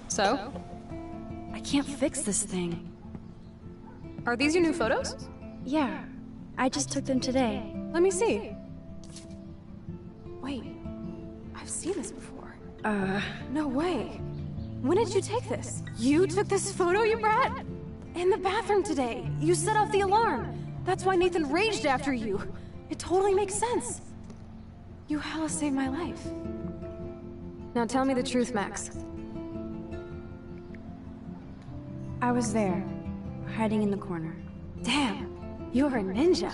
So? I can't fix this thing. Are these your new photos? Yeah, I just took them today. Let me see. Wait, I've seen this before. No way. When did you take this? You took this photo, you brat? In the bathroom today. You set off the alarm. That's why Nathan raged after you. It totally makes sense. You hella saved my life. Now tell me the truth, Max. I was there, hiding in the corner. Damn, you're a ninja.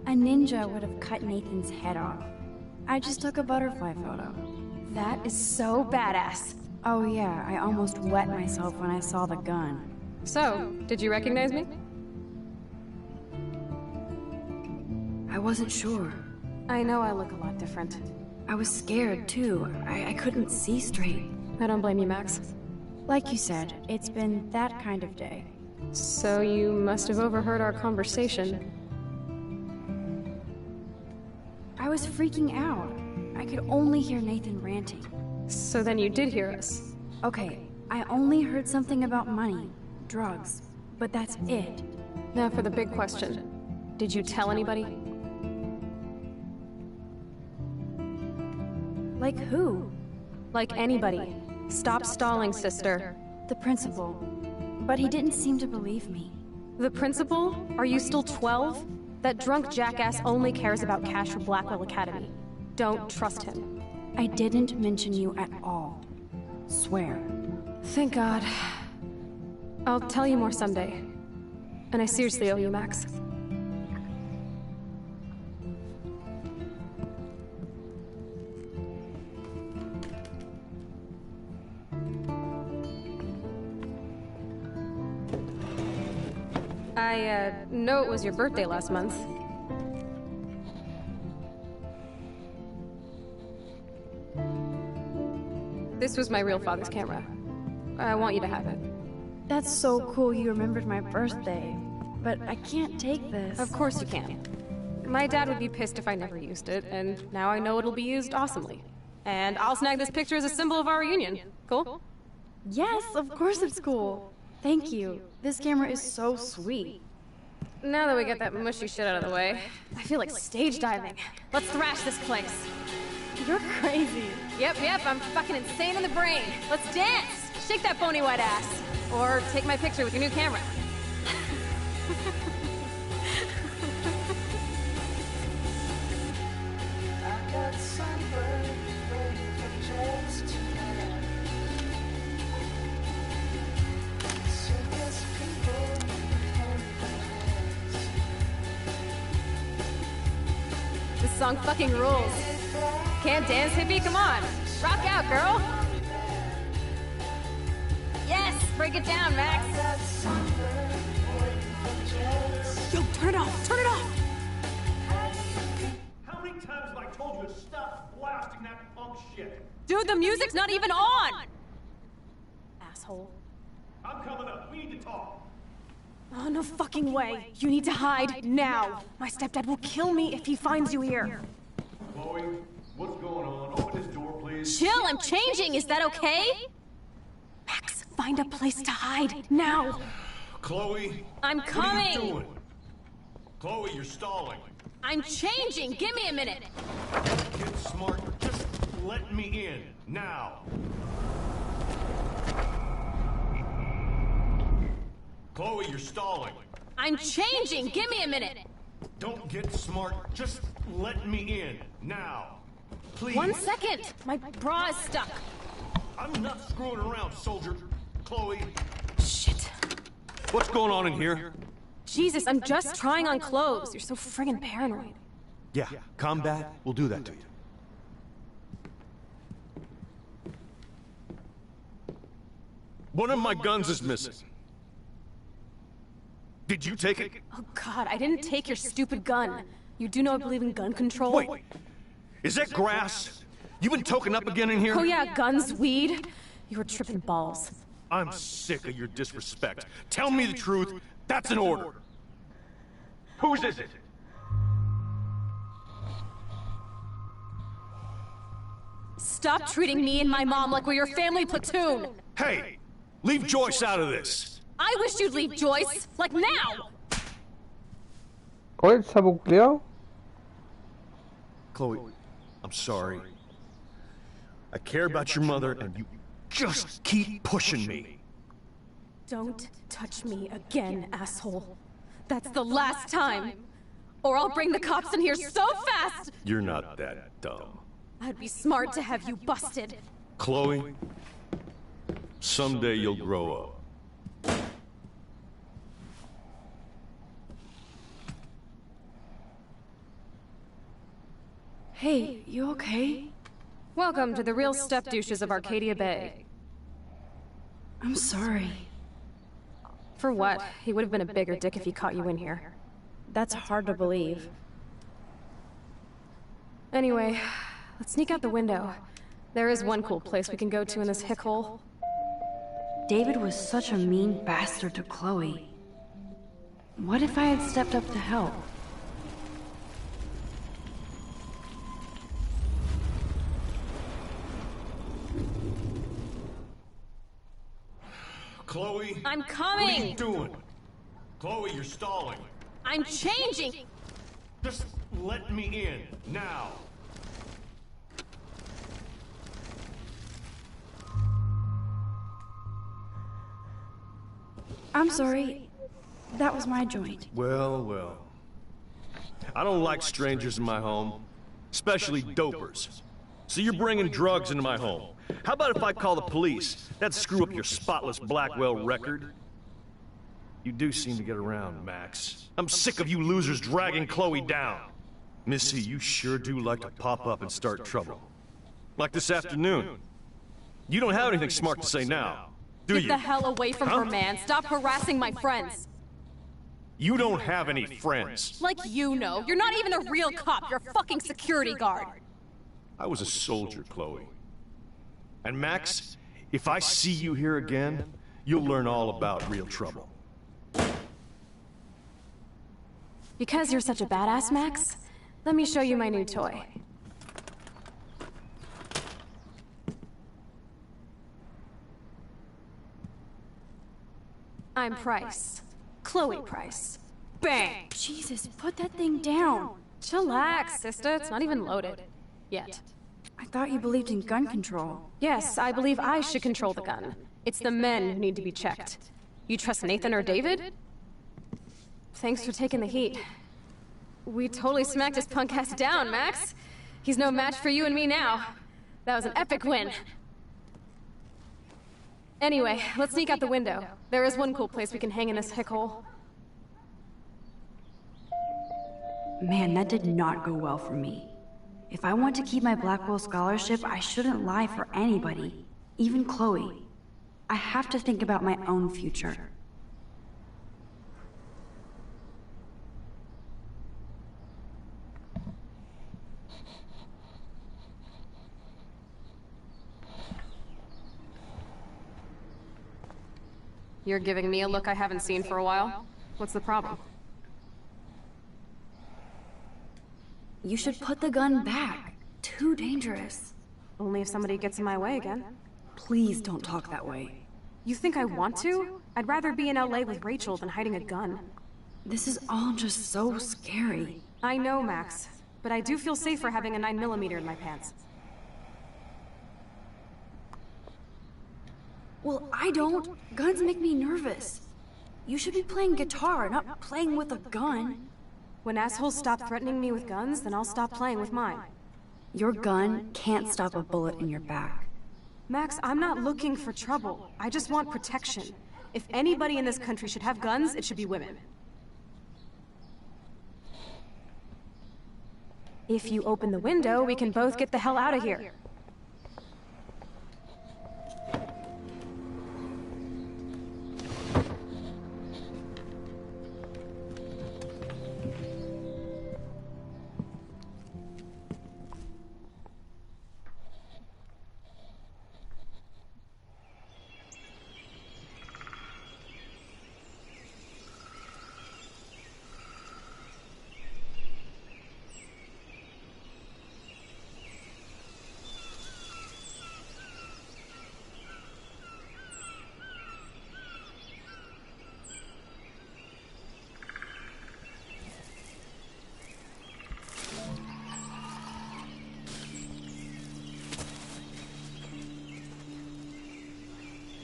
A ninja would have cut Nathan's head off. I just took a butterfly photo. That is so badass. Oh yeah, I almost wet myself when I saw the gun. So, did you recognize me? I wasn't sure. I know I look a lot different. I was scared too. I couldn't see straight. I don't blame you, Max. Like you said, it's been that kind of day. So you must have overheard our conversation. I was freaking out. I could only hear Nathan ranting. So then you did hear us. Okay, I only heard something about money, drugs, but that's it. Now for the big question. Did you tell anybody? Like who? Like anybody. Stop stalling, sister. The principal. But he didn't seem to believe me. The principal? Are you still 12? That drunk jackass only cares about cash for Blackwell Academy. Don't trust him. I didn't mention you at all. Swear. Thank God. I'll tell you more someday. And I seriously owe you, Max. I know it was your birthday last month. This was my real father's camera. I want you to have it. That's so cool you remembered my birthday. But I can't take this. Of course you can. My dad would be pissed if I never used it, and now I know it'll be used awesomely. And I'll snag this picture as a symbol of our reunion. Cool? Yes, of course it's cool. Thank you. This camera is so sweet. Now that we get that mushy shit out of the way, I feel like stage diving. Let's thrash this place. You're crazy. Yep, I'm fucking insane in the brain. Let's dance! Shake that bony white ass. Or take my picture with your new camera. This song fucking rules. Can't dance, hippie? Come on. Rock out, girl. Yes, break it down, Max. Yo, turn it off, turn it off. How many times have I told you to stop blasting that punk shit? Dude, the music's not even on. Asshole. I'm coming up. We need to talk. Oh, no fucking way. You need to hide now. My stepdad will kill me if he finds you here. Chloe, what's going on? Open this door, please. Chill, I'm changing. Is that okay? Max, find a place to hide now. Chloe. I'm coming. What are you doing? Chloe, you're stalling. I'm changing. Give me a minute. Get smart. Just let me in. Now. Chloe, you're stalling. I'm changing. Give me a minute. Don't get smart. Just let me in. Now. Please. 1 second. My bra is stuck. I'm not screwing around, soldier. Chloe. Shit. What's going on in here? Jesus, I'm just trying on clothes. You're so friggin' paranoid. Yeah, combat will do that to you. One of my guns is missing. Did you take it? Oh God, I didn't take your stupid gun. You do know I believe in gun control? Wait, is that grass? You been token up again in here? Oh yeah, guns, weed. You were tripping balls. I'm sick of your disrespect. Tell me the truth. That's an order. Whose is it? Stop treating me and my mom like we're your family platoon! Hey, leave Joyce out of this. I wish you'd leave Joyce, like now! Oye, el sapo culiao. Chloe, I'm sorry. I care about your mother, and you just keep pushing me. Don't touch me again, asshole. That's the last time. Or I'll bring the cops in here so fast! You're not that dumb. I'd be smart to have you busted. Chloe, someday you'll grow up. Hey, you okay? Welcome to the real step douches of Arcadia Bay. I'm sorry. For what? He would have been a bigger dick if he caught you in here. That's hard to believe. Anyway, let's sneak out the window. There is one cool place we can go to in this hick hole. David was such a mean bastard to Chloe. What if I had stepped up to help? Chloe? I'm coming! What are you doing? Chloe, you're stalling. I'm changing! Just let me in, now. I'm sorry. That was my joint. Well, well. I don't like strangers in my home, especially dopers. So you're bringing drugs into my home. How about if I call the police? That'd screw up your spotless Blackwell record. You do seem to get around, Max. I'm sick of you losers dragging Chloe down. Missy, you sure do like to pop up and start trouble. Like this afternoon. You don't have anything smart to say now, do you? Get the hell away from her, man. Stop harassing my friends. You don't have any friends. Like you know. You're not even a real cop. You're a fucking security guard. I was a soldier, Chloe. And Max, if I see you here again, you'll learn all about real trouble. Because you're such a badass, Max, let me show you my new toy. I'm Price. Chloe Price. Bang! Jesus, put that thing down. Chillax, sister. It's not even loaded. Yet. I thought you believed in gun control. Yes, I believe I should control the gun. It's the men who need to be checked. You trust Nathan or David? Thanks for taking the heat. We totally smacked his punk ass down, Max. He's no match for you and me now. That was an epic win. Anyway, let's sneak out the window. There is one cool place we can hang in this hick hole. Man, that did not go well for me. If I want to keep my Blackwell scholarship, I shouldn't lie for anybody, even Chloe. I have to think about my own future. You're giving me a look I haven't seen for a while. What's the problem? You should put the gun back. Too dangerous. Only if somebody gets in my way again. Please don't talk that way. You think I want to? I'd rather be in LA with Rachel than hiding a gun. This is all just so scary. I know, Max. But I do feel safer having a 9mm in my pants. Well, I don't. Guns make me nervous. You should be playing guitar, not playing with a gun. When assholes stop threatening me with guns, then I'll stop playing with mine. Your gun can't stop a bullet in your back. Max, I'm not looking for trouble. I just want protection. If anybody in this country should have guns, it should be women. If you open the window, we can both get the hell out of here.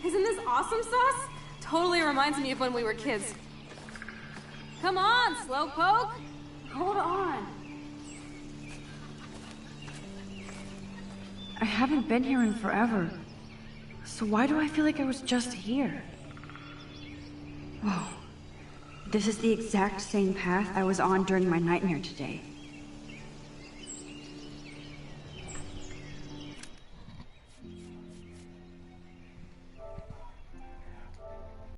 Isn't this awesome sauce? Totally reminds me of when we were kids. Come on, Slowpoke! Hold on. I haven't been here in forever. So why do I feel like I was just here? Whoa. This is the exact same path I was on during my nightmare today.